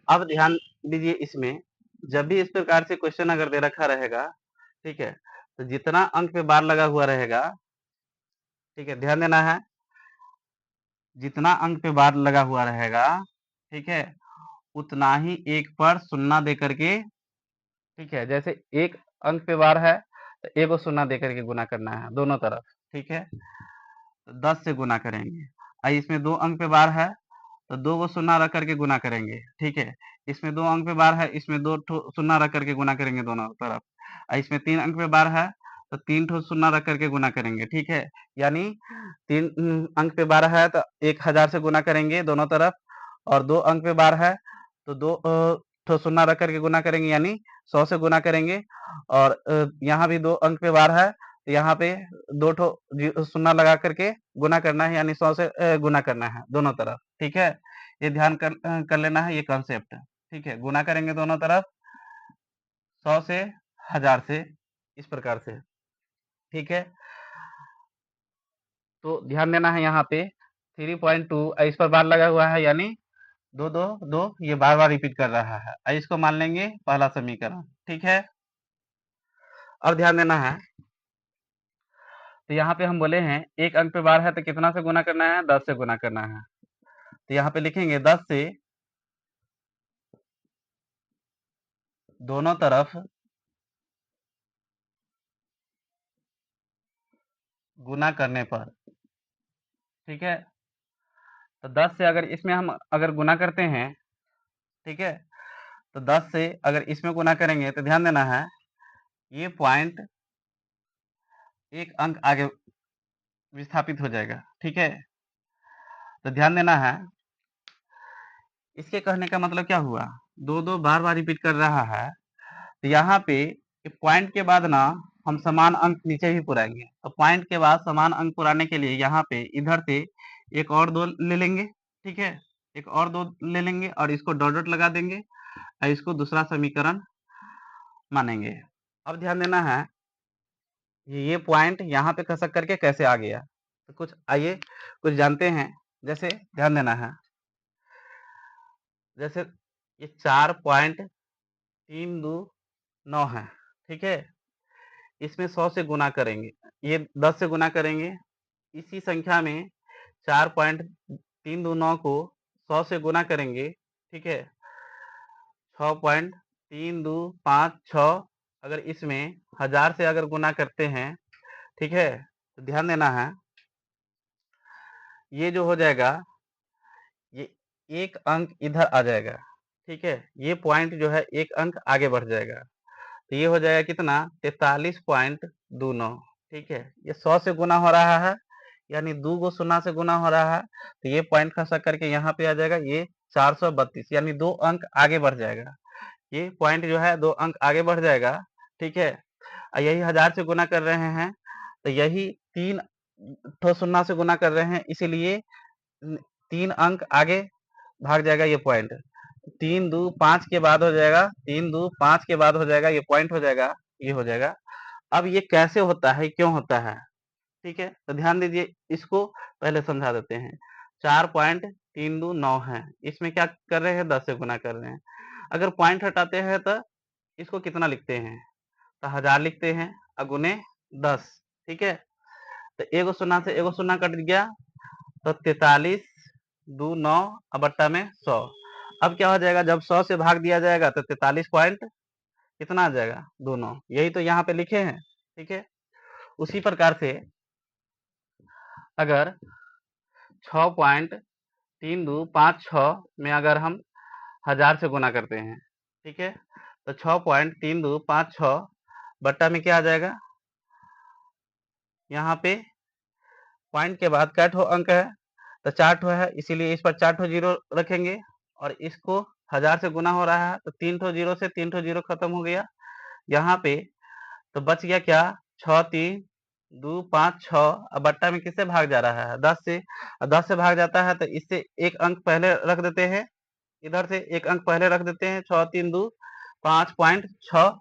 अब ध्यान दीजिए, इसमें जब भी इस प्रकार से क्वेश्चन अगर दे रखा रहेगा, ठीक है, तो जितना अंक पे बार लगा हुआ रहेगा, ठीक है, ध्यान देना है, जितना अंक पे बार लगा हुआ रहेगा, ठीक है, उतना ही एक पर शून्य दे करके, ठीक है, जैसे एक अंक पे बार है, तो एक को शून्य दे करके गुना करना है दोनों तरफ। ठीक है, तो 10 से गुना करेंगे। इसमें 2 अंक पे बार है, तो 2 को शून्य रख करके गुना करेंगे। ठीक है, इसमें 2 अंक पे बार है, इसमें 2 ठो शून्य रख करके गुना करेंगे दोनों तरफ। इसमें 3 अंक पे बार है, तो 3 ठो शून्य रख करके गुना करेंगे। ठीक है, यानी 3 अंक पे बार है, तो 1000 से गुना करेंगे दोनों तरफ, और 2 अंक पे बार है, तो 2 ठो शून्य रख करके गुना करेंगे, यानी 100 से गुना करेंगे। और यहाँ भी 2 अंक पे बार है, तो यहाँ पे 2 ठो शून्य लगा करके गुना करना है, यानी 100 से गुना करना है दोनों तरफ। ठीक है, ये ध्यान कर लेना है, ये कॉन्सेप्ट। ठीक है, गुना करेंगे दोनों तरफ 100 से 1000 से, इस प्रकार से। ठीक है, तो ध्यान देना है, यहाँ पे 3.2 इस पर बार लगा हुआ है, यानी 2 2 2 ये बार बार रिपीट कर रहा है, इसको मान लेंगे पहला समीकरण। ठीक है, और ध्यान देना है, तो यहाँ पे हम बोले हैं एक अंक पे बार है, तो कितना से गुना करना है, 10 से गुना करना है। तो यहाँ पे लिखेंगे 10 से दोनों तरफ गुना करने पर, ठीक है, तो 10 से अगर इसमें हम अगर गुना करते हैं, ठीक है, तो 10 से अगर इसमें गुना करेंगे, तो ध्यान देना है, ये पॉइंट एक अंक आगे विस्थापित हो जाएगा। ठीक है, तो ध्यान देना है, इसके कहने का मतलब क्या हुआ, 2 2 बार बार रिपीट कर रहा है, तो यहाँ पे पॉइंट के बाद ना हम समान अंक नीचे भी पुराएंगे, तो पॉइंट के बाद समान अंक पुराने के लिए यहाँ पे इधर से एक और 2 ले लेंगे। ठीक है, एक और 2 ले लेंगे और इसको डॉट डॉट लगा देंगे, और इसको दूसरा समीकरण मानेंगे। अब ध्यान देना है, ये पॉइंट यहाँ पे खसक करके कैसे आ गया, तो कुछ आइए कुछ जानते हैं। जैसे ध्यान देना है, जैसे ये 4.329 है। ठीक है, इसमें 100 से गुना करेंगे, ये 10 से गुना करेंगे, इसी संख्या में 4.329 को 100 से गुना करेंगे, ठीक है, 6.3256, अगर इसमें 1000 से अगर गुना करते हैं, ठीक है, तो ध्यान देना है, ये जो हो जाएगा, ये एक अंक इधर आ जाएगा, ठीक है, ये पॉइंट जो है एक अंक आगे बढ़ जाएगा, तो ये हो जाएगा कितना, 43.29, ठीक है, ये 100 से गुना हो रहा है, यानी 2 गो शून्य से गुना हो रहा है, तो ये पॉइंट खसा करके यहाँ पे आ जाएगा, ये 432, यानी 2 अंक आगे बढ़ जाएगा, ये पॉइंट जो है 2 अंक आगे बढ़ जाएगा, ठीक है, यही 1000 से गुना कर रहे हैं, तो यही 3 ठो शून्य से गुना कर रहे हैं, इसीलिए 3 अंक आगे भाग जाएगा ये पॉइंट, 3 2 5 के बाद हो जाएगा, 3 2 5 के बाद हो जाएगा, ये पॉइंट हो जाएगा, ये हो जाएगा। अब ये कैसे होता है, क्यों होता है, ठीक है, तो ध्यान दीजिए, इसको पहले समझा देते हैं। 4.329 है, इसमें क्या कर रहे हैं, 10 से गुना कर रहे हैं, अगर पॉइंट हटाते हैं तो इसको कितना लिखते हैं, तो 1000 लिखते हैं, अगुने 10, ठीक है, तो एगो शून्य से एगो शून्य कट गया, तो 43.29 अब बट्टा में 100, अब क्या हो जाएगा, जब 100 से भाग दिया जाएगा तो 43 पॉइंट कितना आ जाएगा, 29, यही तो यहाँ पे लिखे हैं, ठीक है, उसी प्रकार से अगर 6.3256 में अगर हम 1000 से गुना करते हैं, ठीक है, तो 6.3256 बट्टा में क्या आ जाएगा, यहाँ पे पॉइंट के बाद क्या ठो अंक है, तो 4 ठो है, इसीलिए इस पर 4 ठो जीरो रखेंगे, और इसको 1000 से गुना हो रहा है, तो 3 ठो जीरो से 3 ठो जीरो खत्म हो गया यहाँ पे, तो बच गया क्या, 6.3256, अब बट्टा में किससे भाग जा रहा है, 10 से, 10 से भाग जाता है तो इससे एक अंक पहले रख देते हैं, इधर से एक अंक पहले रख देते हैं, 6.3256,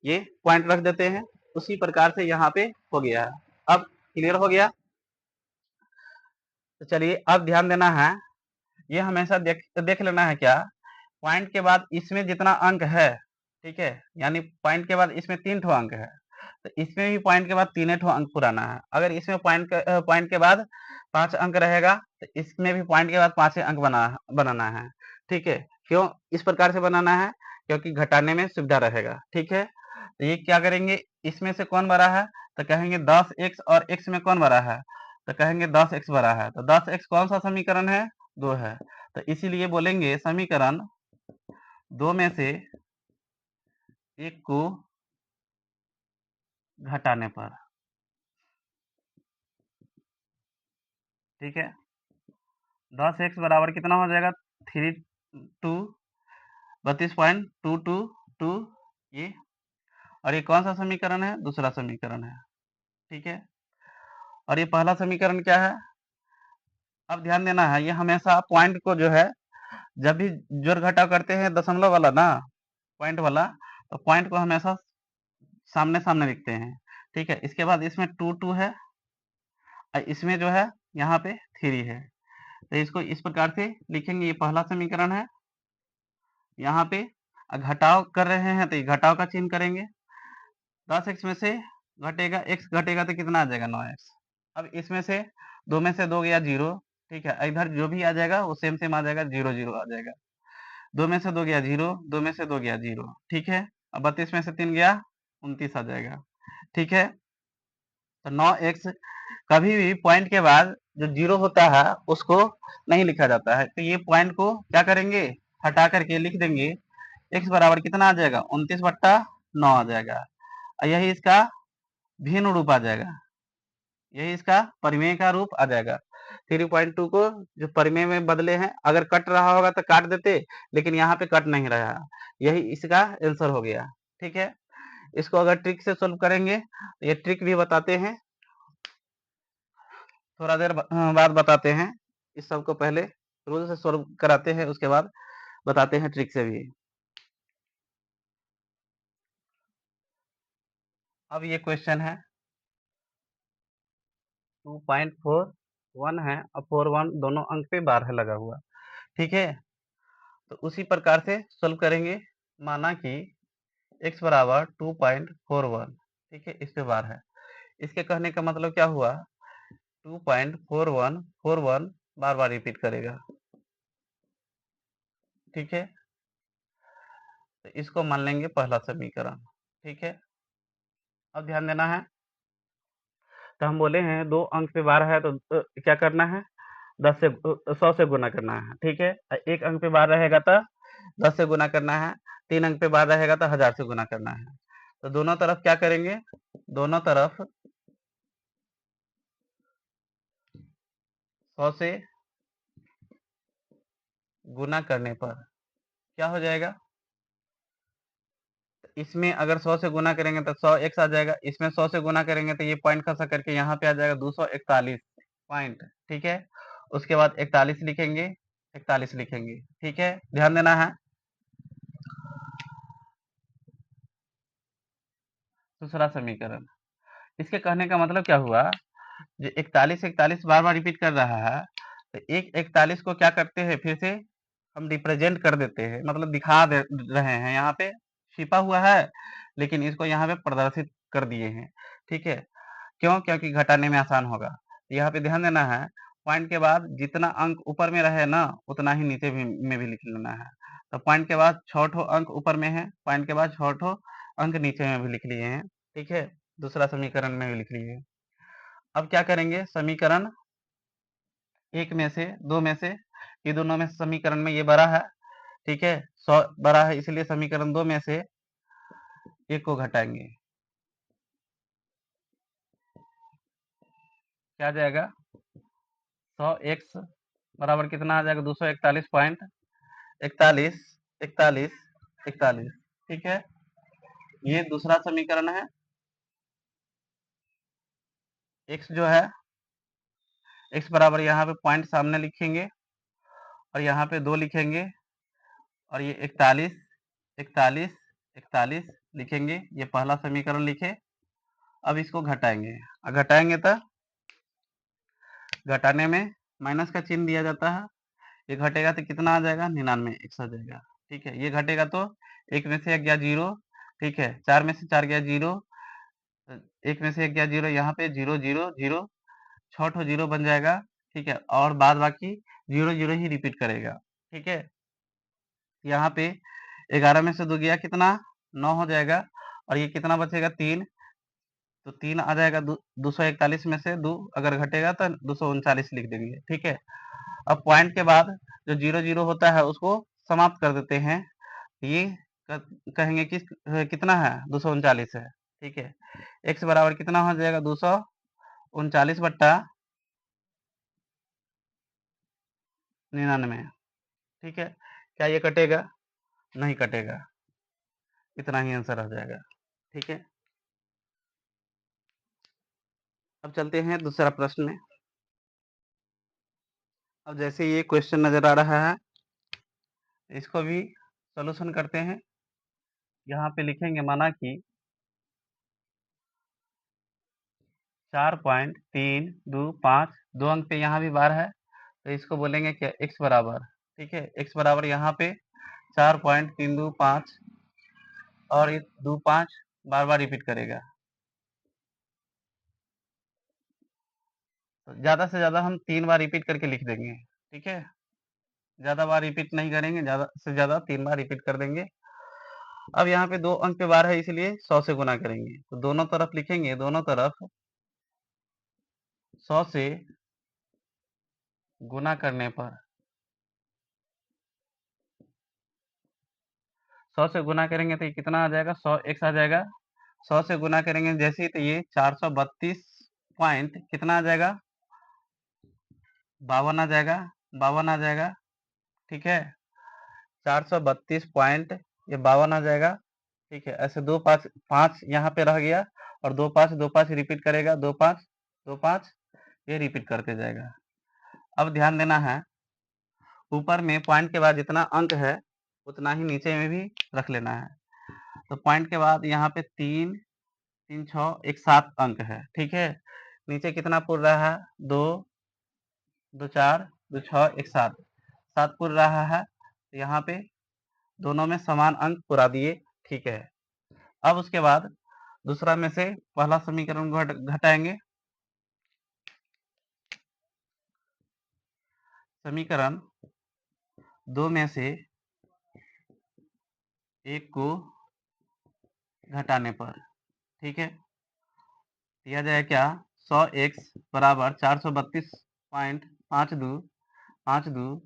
ये पॉइंट रख देते हैं, उसी प्रकार से यहाँ पे हो गया है। अब क्लियर हो गया, तो चलिए अब ध्यान देना है, ये हमेशा देख लेना है क्या, पॉइंट के बाद इसमें जितना अंक है, ठीक है, यानी पॉइंट के बाद इसमें 3 ठो अंक है, तो इसमें भी पॉइंट के बाद 3 ठो अंक पुराना है, अगर इसमें पॉइंट के बाद 5 अंक रहेगा, तो इसमें भी पॉइंट के बाद 5 अंक बनाना है, ठीक है, क्यों इस प्रकार से बनाना है, क्योंकि घटाने में सुविधा रहेगा, ठीक है, तो ये क्या करेंगे, इसमें से कौन बड़ा है, तो कहेंगे 10x, और x में कौन बड़ा है, तो कहेंगे 10x बड़ा है, तो 10x कौन सा समीकरण है, 2 है, तो इसीलिए बोलेंगे समीकरण 2 में से एक को घटाने पर, ठीक है, 10x बराबर कितना हो जाएगा, 32.222, ये, और ये कौन सा समीकरण है, दूसरा समीकरण है, ठीक है, और ये पहला समीकरण क्या है, अब ध्यान देना है, ये हमेशा पॉइंट को जो है, जब भी जोड़ घटाव करते हैं दशमलव वाला ना, पॉइंट वाला, तो पॉइंट को हमेशा सामने सामने लिखते हैं, ठीक है, इसके बाद इसमें 2 है, और इसमें जो है यहाँ पे 3 है, तो इसको इस प्रकार से लिखेंगे, ये पहला समीकरण है, यहाँ पे घटाव कर रहे हैं तो ये घटाव का चिन्ह करेंगे, 10x में से घटेगा, x घटेगा तो कितना आ जाएगा, 9x, अब इसमें से 2 में से 2 गया 0, ठीक है, इधर जो भी आ जाएगा वो सेम सेम आ जाएगा, 0 0 आ जाएगा, 2 में से 2 गया 0, 2 में से 2 गया 0, ठीक है, अब 32 में से 3 गया 29 आ जाएगा, ठीक है, तो 9x कभी भी पॉइंट के बाद जो 0 होता है उसको नहीं लिखा जाता है, तो ये पॉइंट को क्या करेंगे, हटा करके लिख देंगे, x बराबर कितना आ जाएगा, 29/9 आ जाएगा, और यही इसका भिन्न रूप आ जाएगा, यही इसका परिमेय का रूप आ जाएगा, 3.2 को जो परिमेय में बदले हैं, अगर कट रहा होगा तो काट देते, लेकिन यहाँ पे कट नहीं रहा, यही इसका आंसर हो गया, ठीक है, इसको अगर ट्रिक से सोल्व करेंगे, तो ये ट्रिक भी बताते हैं, थोड़ा देर बाद बताते हैं, इस सब को पहले रूल से सोल्व कराते हैं, उसके बाद बताते हैं ट्रिक से भी। अब ये क्वेश्चन है 2.41 है, और 41 दोनों अंक पे 12 लगा हुआ, ठीक है, तो उसी प्रकार से सोल्व करेंगे, माना कि x बराबर 2.41, ठीक है, इस पे बार है, इसके कहने का मतलब क्या हुआ, 2.4141 बार बार रिपीट करेगा। ठीक है, तो इसको मान लेंगे पहला समीकरण। ठीक है, अब ध्यान देना है, तो हम बोले हैं 2 अंक पे बार है तो क्या करना है, 100 से गुना करना है। ठीक है, 1 अंक पे बार रहेगा तो 10 से गुना करना है, 3 अंक पे बार रहेगा तो 1000 से गुना करना है। तो दोनों तरफ क्या करेंगे, दोनों तरफ 100 से गुना करने पर क्या हो जाएगा, इसमें अगर 100 से गुना करेंगे तो 100 एक्स आ जाएगा, इसमें 100 से गुना करेंगे तो ये पॉइंट खसा करके यहाँ पे आ जाएगा 241 पॉइंट। ठीक है, उसके बाद 41 लिखेंगे, 41 लिखेंगे। ठीक है, ध्यान देना है। दूसरा समीकरण, इसके कहने का मतलब क्या हुआ, जो 41 41 बार बार रिपीट कर रहा है, तो एक 41 को क्या करते हैं, फिर से हम रिप्रेजेंट कर देते हैं, मतलब दिखा दे रहे हैं, यहाँ पे छिपा हुआ है लेकिन इसको यहाँ पे प्रदर्शित कर दिए हैं। ठीक है, क्यों, क्योंकि घटाने में आसान होगा। यहाँ पे ध्यान देना है, पॉइंट के बाद जितना अंक ऊपर में रहे ना उतना ही नीचे भी में भी लिख लेना है। तो पॉइंट के बाद 6 ठो अंक ऊपर में है, पॉइंट के बाद 6 ठो अंक नीचे में भी लिख लिए हैं। ठीक है, दूसरा समीकरण में भी लिख लिए। अब क्या करेंगे, समीकरण 1 में से 2 में से, ये दोनों में समीकरण में ये बड़ा है। ठीक है, 100 बड़ा है, इसलिए समीकरण 2 में से 1 को घटाएंगे, क्या आ जाएगा, 100 एक्स बराबर कितना आ जाएगा, 241.41 41 41। ठीक है, ये दूसरा समीकरण है। एक्स जो है, एक्स बराबर यहाँ पे पॉइंट सामने लिखेंगे और यहाँ पे 2 लिखेंगे और ये 41 41 41 लिखेंगे, ये पहला समीकरण लिखे। अब इसको घटाएंगे, घटाएंगे तो घटाने में माइनस का चिन्ह दिया जाता है, ये घटेगा तो कितना आ जाएगा, 99 एक्स आ जाएगा। ठीक है, ये घटेगा तो 1 में से 1 गया 0। ठीक है, 4 में से 4 गया 0, 1 में से 1 गया 0, यहाँ पे 0 0 0, 6 ठो 0 बन जाएगा। ठीक है, और बाद बाकी 0 0 ही रिपीट करेगा। ठीक है, यहाँ पे 11 में से 2 गया कितना, 9 हो जाएगा, और ये कितना बचेगा, 3, तो 3 आ जाएगा। 241 में से 2 अगर घटेगा तो 239 लिख देंगे। ठीक है, अब पॉइंट के बाद जो 0 0 होता है उसको समाप्त कर देते हैं, ये कहेंगे कि कितना है, 239 है। ठीक है, x बराबर कितना हो जाएगा, 239 बट्टा 99। ठीक है, क्या ये कटेगा, नहीं कटेगा, इतना ही आंसर आ जाएगा। ठीक है, अब चलते हैं दूसरा प्रश्न में। अब जैसे ये क्वेश्चन नजर आ रहा है, इसको भी सॉल्यूशन करते हैं। यहाँ पे लिखेंगे, माना कि 4.325, 2 अंक पे यहाँ भी बार है, तो इसको बोलेंगे क्या, x बराबर। ठीक है, x बराबर यहाँ पे 4.325 और ये 25 बार बार रिपीट करेगा, तो ज़्यादा से ज़्यादा हम 3 बार रिपीट करके लिख देंगे। ठीक है, ज़्यादा बार रिपीट नहीं करेंगे, ज़्यादा से ज़्यादा 3 बार रिपीट कर देंगे। अब यहाँ पे 2 अंक पे बार है इसलिए 100 से गुना करेंगे, तो दोनों तरफ लिखेंगे, दोनों तरफ 100 से गुना करने पर, 100 से गुना करेंगे तो ये कितना आ जाएगा, 100 एक्स आ जाएगा। 100 से गुना करेंगे जैसे ही, तो ये 432 पॉइंट कितना आ जाएगा, 52 आ जाएगा, 52 आ जाएगा। ठीक है, 432 पॉइंट ये 52 आ जाएगा। ठीक है, ऐसे 2 5 5 यहाँ पे रह गया और 2 5 2 5 रिपीट करेगा, 2 5 2 5 ये रिपीट करते जाएगा। अब ध्यान देना है, ऊपर में पॉइंट के बाद जितना अंक है उतना ही नीचे में भी रख लेना है। तो पॉइंट के बाद यहाँ पे 3 3 6 एक 7 अंक है। ठीक है, नीचे कितना पुर रहा है, 2 2 4 2 6 एक 7 7 पुर रहा है, तो यहाँ पे दोनों में समान अंक पुरा दिए। ठीक है, अब उसके बाद दूसरा में से पहला समीकरण को घटाएंगे, समीकरण 2 में से 1 को घटाने पर, ठीक है, दिया जाए क्या 100x बराबर 432.52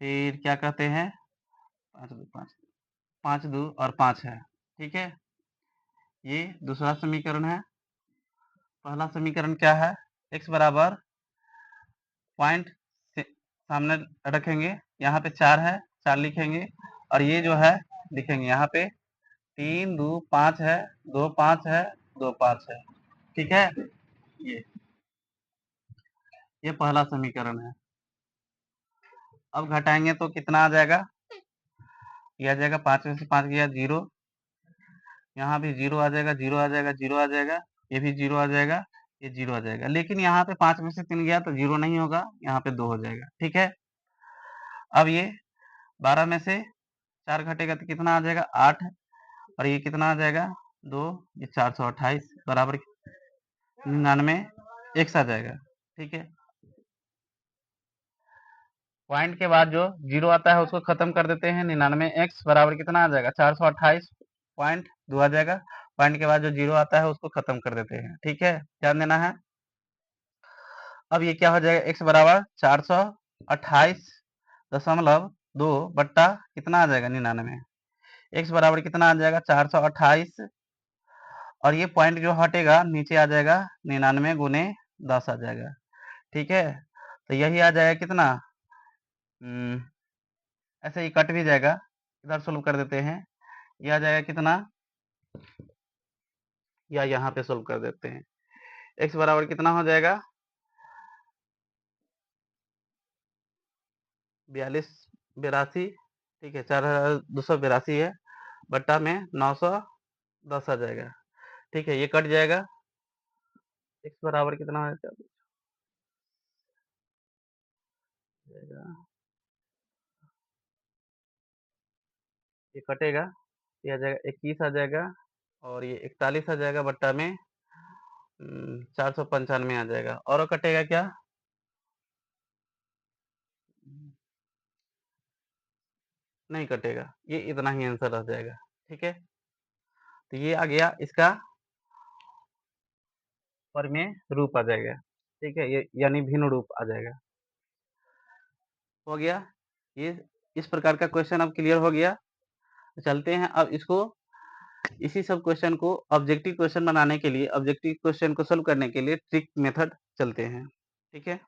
फिर क्या कहते हैं 5 2 और 5 है, ठीक है। ये दूसरा समीकरण है। पहला समीकरण क्या है, x बराबर पॉइंट सामने रखेंगे, यहाँ पे 4 है, 4 लिखेंगे और ये जो है लिखेंगे यहाँ पे 3 2 5 है, 2 5 है, 2 5 है, ठीक है। ये ये पहला समीकरण है। अब घटाएंगे तो कितना आ जाएगा, ये आ जाएगा 5 में से 5 गया 0, यहाँ भी 0 आ जाएगा, 0 आ जाएगा, 0 आ जाएगा, ये भी 0 आ जाएगा, ये 0 आ जाएगा। लेकिन यहाँ पे 5 में से 3 गया तो 0 नहीं होगा, यहाँ पे 2 हो जाएगा, ठीक है। अब ये 12 में से 4 घटेगा तो कितना आ जाएगा 8 और ये कितना आ जाएगा 2, ये 428 बराबर 99 x आ जाएगा, ठीक है। पॉइंट के बाद जो 0 आता है उसको खत्म कर देते हैं, 99 x बराबर कितना आ जाएगा 428.2 आ जाएगा। पॉइंट के बाद जो 0 आता है उसको खत्म कर देते हैं, ठीक है, ध्यान देना है। अब ये क्या हो जाएगा x बराबर 428.2 बट्टा कितना आ जाएगा 99, x बराबर कितना आ जाएगा 428 और ये पॉइंट जो हटेगा नीचे आ जाएगा 99 गुने 10 आ जाएगा, ठीक है। तो यही आ जाएगा कितना, ऐसे ही कट भी जाएगा, इधर सोल्व कर देते हैं, ये आ जाएगा कितना, या यहाँ पे सोल्व कर देते हैं, x बराबर कितना हो जाएगा 4282, ठीक है, 4282 है बट्टा में 910 आ जाएगा, ठीक है, ये कट जाएगा, x बराबर कितना हो जाएगा, ये कटेगा, ये आ जाएगा 21 आ जाएगा और ये 41 आ जाएगा बट्टा में 495 आ जाएगा, और कटेगा क्या, नहीं कटेगा, ये इतना ही आंसर रह जाएगा, ठीक है। तो ये आ गया इसका परिमेय रूप आ जाएगा, ठीक है, ये यानी भिन्न रूप आ जाएगा, हो गया। ये इस प्रकार का क्वेश्चन अब क्लियर हो गया। चलते हैं अब इसको, इसी सब क्वेश्चन को ऑब्जेक्टिव क्वेश्चन बनाने के लिए, ऑब्जेक्टिव क्वेश्चन को सोल्व करने के लिए ट्रिक मेथड चलते हैं, ठीक है।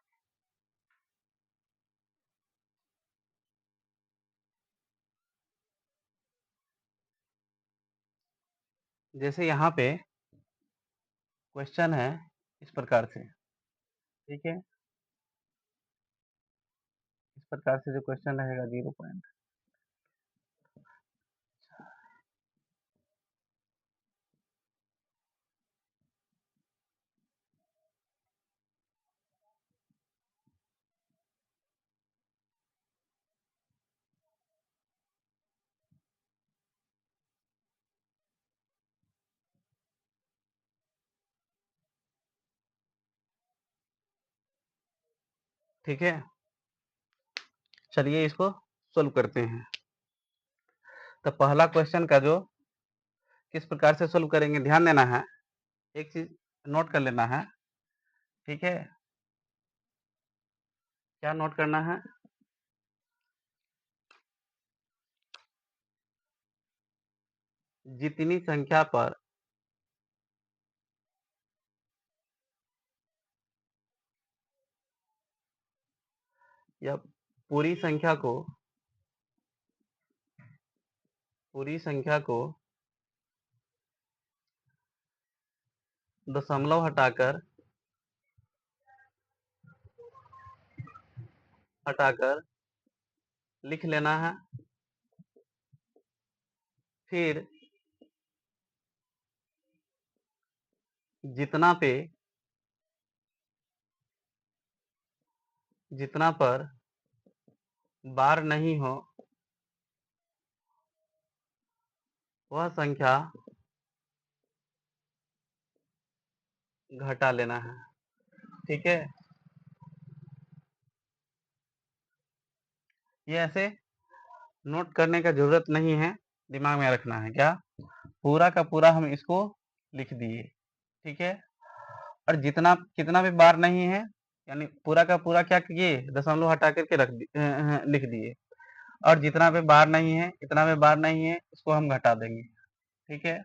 जैसे यहाँ पे क्वेश्चन है इस प्रकार से, ठीक है, इस प्रकार से जो क्वेश्चन रहेगा 0 पॉइंट, ठीक है। चलिए इसको सोल्व करते हैं। तो पहला क्वेश्चन का जो किस प्रकार से सोल्व करेंगे ध्यान देना है, एक चीज नोट कर लेना है, ठीक है। क्या नोट करना है, जितनी संख्या पर या पूरी संख्या को दशमलव हटाकर लिख लेना है, फिर जितना पर बार नहीं हो वह संख्या घटा लेना है, ठीक है। ये ऐसे नोट करने का ज़रूरत नहीं है, दिमाग में रखना है। क्या? पूरा का पूरा हम इसको लिख दिए, ठीक है? और जितना कितना भी बार नहीं है, यानी पूरा का पूरा क्या किए, दशमलव हटा करके लिख दिए। और जितना भी बार नहीं है, इतना भी बार नहीं है, इसको हम घटा देंगे, ठीक है?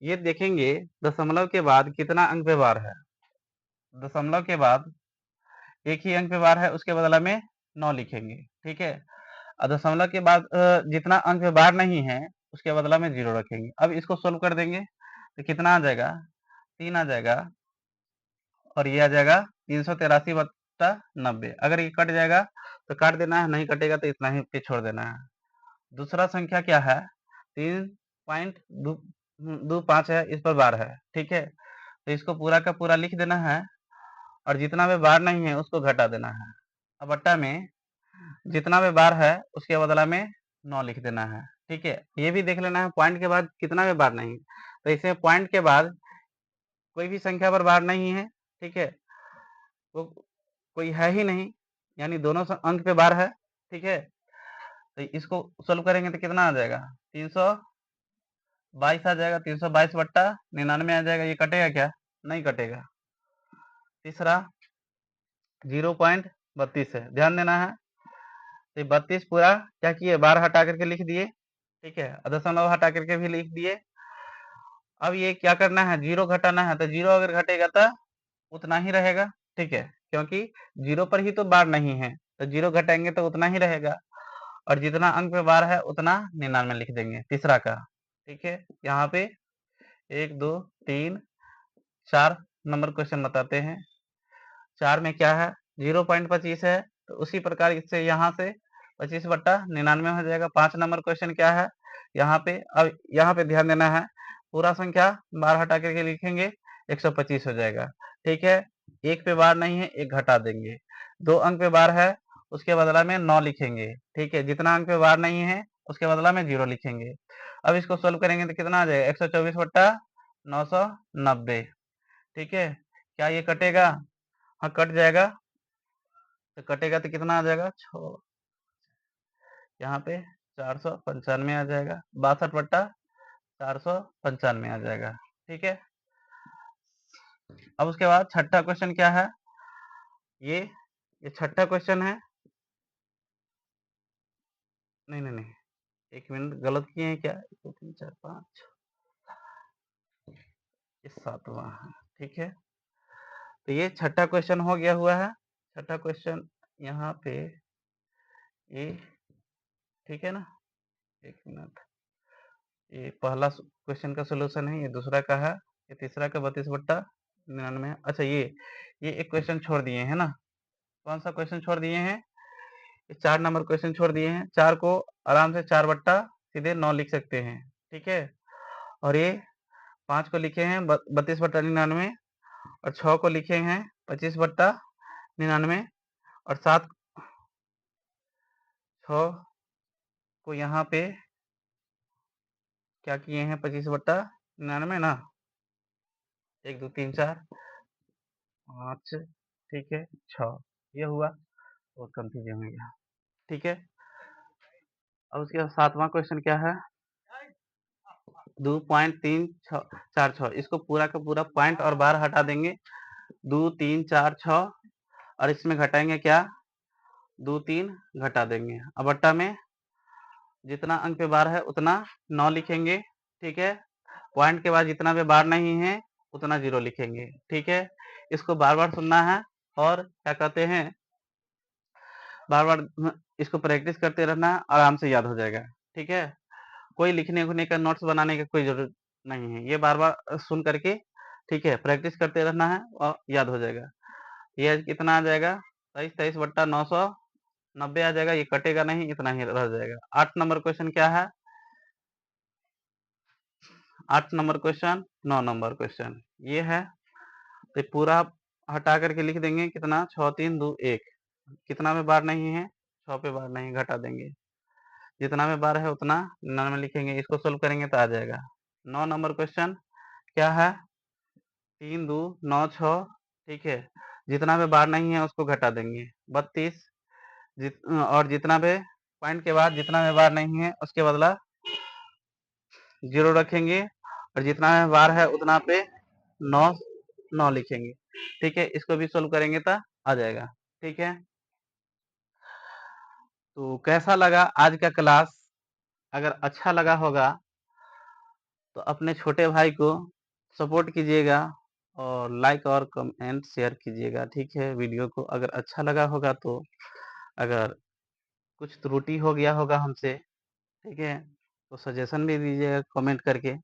ये देखेंगे दशमलव के बाद कितना अंक पे बार है। दशमलव के बाद एक ही अंक पे बार है, उसके बदला में 9 लिखेंगे, ठीक है? और दशमलव के बाद जितना अंक पे बार नहीं है, उसके बदला में 0 रखेंगे। अब इसको सोल्व कर देंगे तो कितना आ जाएगा? 3 आ जाएगा और ये आ जाएगा 383/90। अगर ये कट जाएगा तो काट देना है, नहीं कटेगा तो इतना ही पे छोड़ देना है। दूसरा संख्या क्या है? 3.25 है, इस पर बार है, ठीक है? तो इसको पूरा का पूरा लिख देना है और जितना भी बार नहीं है उसको घटा देना है। अब बट्टा में जितना भी बार है उसके बदला में 9 लिख देना है, ठीक है? ये भी देख लेना है पॉइंट के बाद कितना भी बार नहीं, तो इसमें पॉइंट के बाद कोई भी संख्या पर बार नहीं है, ठीक है? वो कोई है ही नहीं, यानी दोनों अंक पे बार है, ठीक है? तो इसको सोल्व करेंगे तो कितना आ जाएगा? 322 आ जाएगा। 322/99 आ जाएगा। ये कटेगा क्या? नहीं कटेगा। तीसरा 0.32 है, ध्यान देना है। तो 32 पूरा क्या किए, बार हटा करके लिख दिए, ठीक है? दशमलव हटा करके भी लिख दिए। अब ये क्या करना है, 0 घटाना है, तो 0 अगर घटेगा तो उतना ही रहेगा, ठीक है? क्योंकि 0 पर ही तो बार नहीं है, तो 0 घटाएंगे तो उतना ही रहेगा। और जितना अंक पे बार है उतना 99 लिख देंगे, तीसरा का, ठीक है? यहाँ पे 1 2 3 4 नंबर क्वेश्चन बताते हैं। 4 में क्या है, 0.25 है, तो उसी प्रकार इससे यहाँ से 25/99 हो जाएगा। 5 नंबर क्वेश्चन क्या है यहाँ पे? अब यहाँ पे ध्यान देना है, पूरा संख्या बार हटा करके लिखेंगे, 125 हो जाएगा, ठीक है? एक पे बार नहीं है, एक घटा देंगे। 2 अंक पे बार है, उसके बदला में 9 लिखेंगे, ठीक है? जितना अंक पे बार नहीं है उसके बदला में 0 लिखेंगे। अब इसको सोल्व करेंगे तो कितना आ जाएगा? 124/990, ठीक है? क्या ये कटेगा? हाँ, कट जाएगा। तो कटेगा तो कितना आ जाएगा? 6, यहाँ पे 495 आ जाएगा। 62/495 आ जाएगा, ठीक है? अब उसके बाद छठा क्वेश्चन क्या है? ये छठा क्वेश्चन है। नहीं नहीं नहीं, एक मिनट, गलत किए हैं क्या? 1 2 3 4 5, ये सातवां है, ठीक है? तो ये छठा क्वेश्चन हो गया हुआ है। छठा क्वेश्चन यहाँ पे ये, ठीक है ना? एक मिनट, ये पहला क्वेश्चन का सोल्यूशन है, ये दूसरा का है, ये तीसरा का 32/99। अच्छा, ये एक क्वेश्चन छोड़ दिए हैं ना? कौन सा क्वेश्चन छोड़ दिए हैं? ये 4 नंबर क्वेश्चन छोड़ दिए हैं। 4 को आराम से 4 बट्टा सीधे 9 लिख सकते हैं, ठीक है? और ये 5 को लिखे हैं 32/99 और 6 को लिखे हैं 25/99 और 7 6 को यहाँ पे क्या किए हैं, 25/99 ना? 1 2 3 4 5, ठीक है, 6 ये हुआ, और कंफ्यूजन हो गया, ठीक है? अब उसके बाद सातवां क्वेश्चन क्या है? 2.3646, इसको पूरा का पूरा पॉइंट और बार हटा देंगे। 2 3 4 6 और इसमें घटाएंगे क्या? 2 3 घटा देंगे। अब बट्टा में जितना अंक पे बार है उतना 9 लिखेंगे, ठीक है? पॉइंट के बाद जितना भी बार नहीं है उतना 0 लिखेंगे, ठीक है? इसको बार बार सुनना है और क्या कहते हैं, बार बार इसको प्रैक्टिस करते रहना, आराम से याद हो जाएगा, ठीक है? कोई लिखने उखने का नोट्स बनाने का कोई जरूरत नहीं है, ये बार बार सुन करके, ठीक है, प्रैक्टिस करते रहना है और याद हो जाएगा। ये कितना आ जाएगा? 23/990 आ जाएगा। ये कटेगा नहीं, इतना ही रह जाएगा। 8 नंबर क्वेश्चन क्या है? 8 नंबर क्वेश्चन, 9 नंबर क्वेश्चन ये है। तो पूरा हटा करके लिख देंगे, कितना? 6 3 2 1। कितना में बार नहीं है? 6 पे बार नहीं, घटा देंगे। जितना में बार है उतना 9 में लिखेंगे। इसको सोल्व करेंगे तो आ जाएगा। 9 नंबर क्वेश्चन क्या है? 3 2 9 6, ठीक है? जितना भी बार नहीं है उसको घटा देंगे। 32 और जितना भी पॉइंट के बाद जितना भी बार नहीं है उसके बदला 0 रखेंगे, और जितना भी बार है उतना पे 9 9 लिखेंगे। ठीक है, इसको भी सोल्व करेंगे तो आ जाएगा। ठीक है, तो कैसा लगा आज का क्लास? अगर अच्छा लगा होगा तो अपने छोटे भाई को सपोर्ट कीजिएगा, और लाइक और कमेंट शेयर कीजिएगा। ठीक है, वीडियो को अगर अच्छा लगा होगा तो, अगर कुछ त्रुटि हो गया होगा हमसे, ठीक है, तो सजेशन भी दीजिएगा कमेंट करके।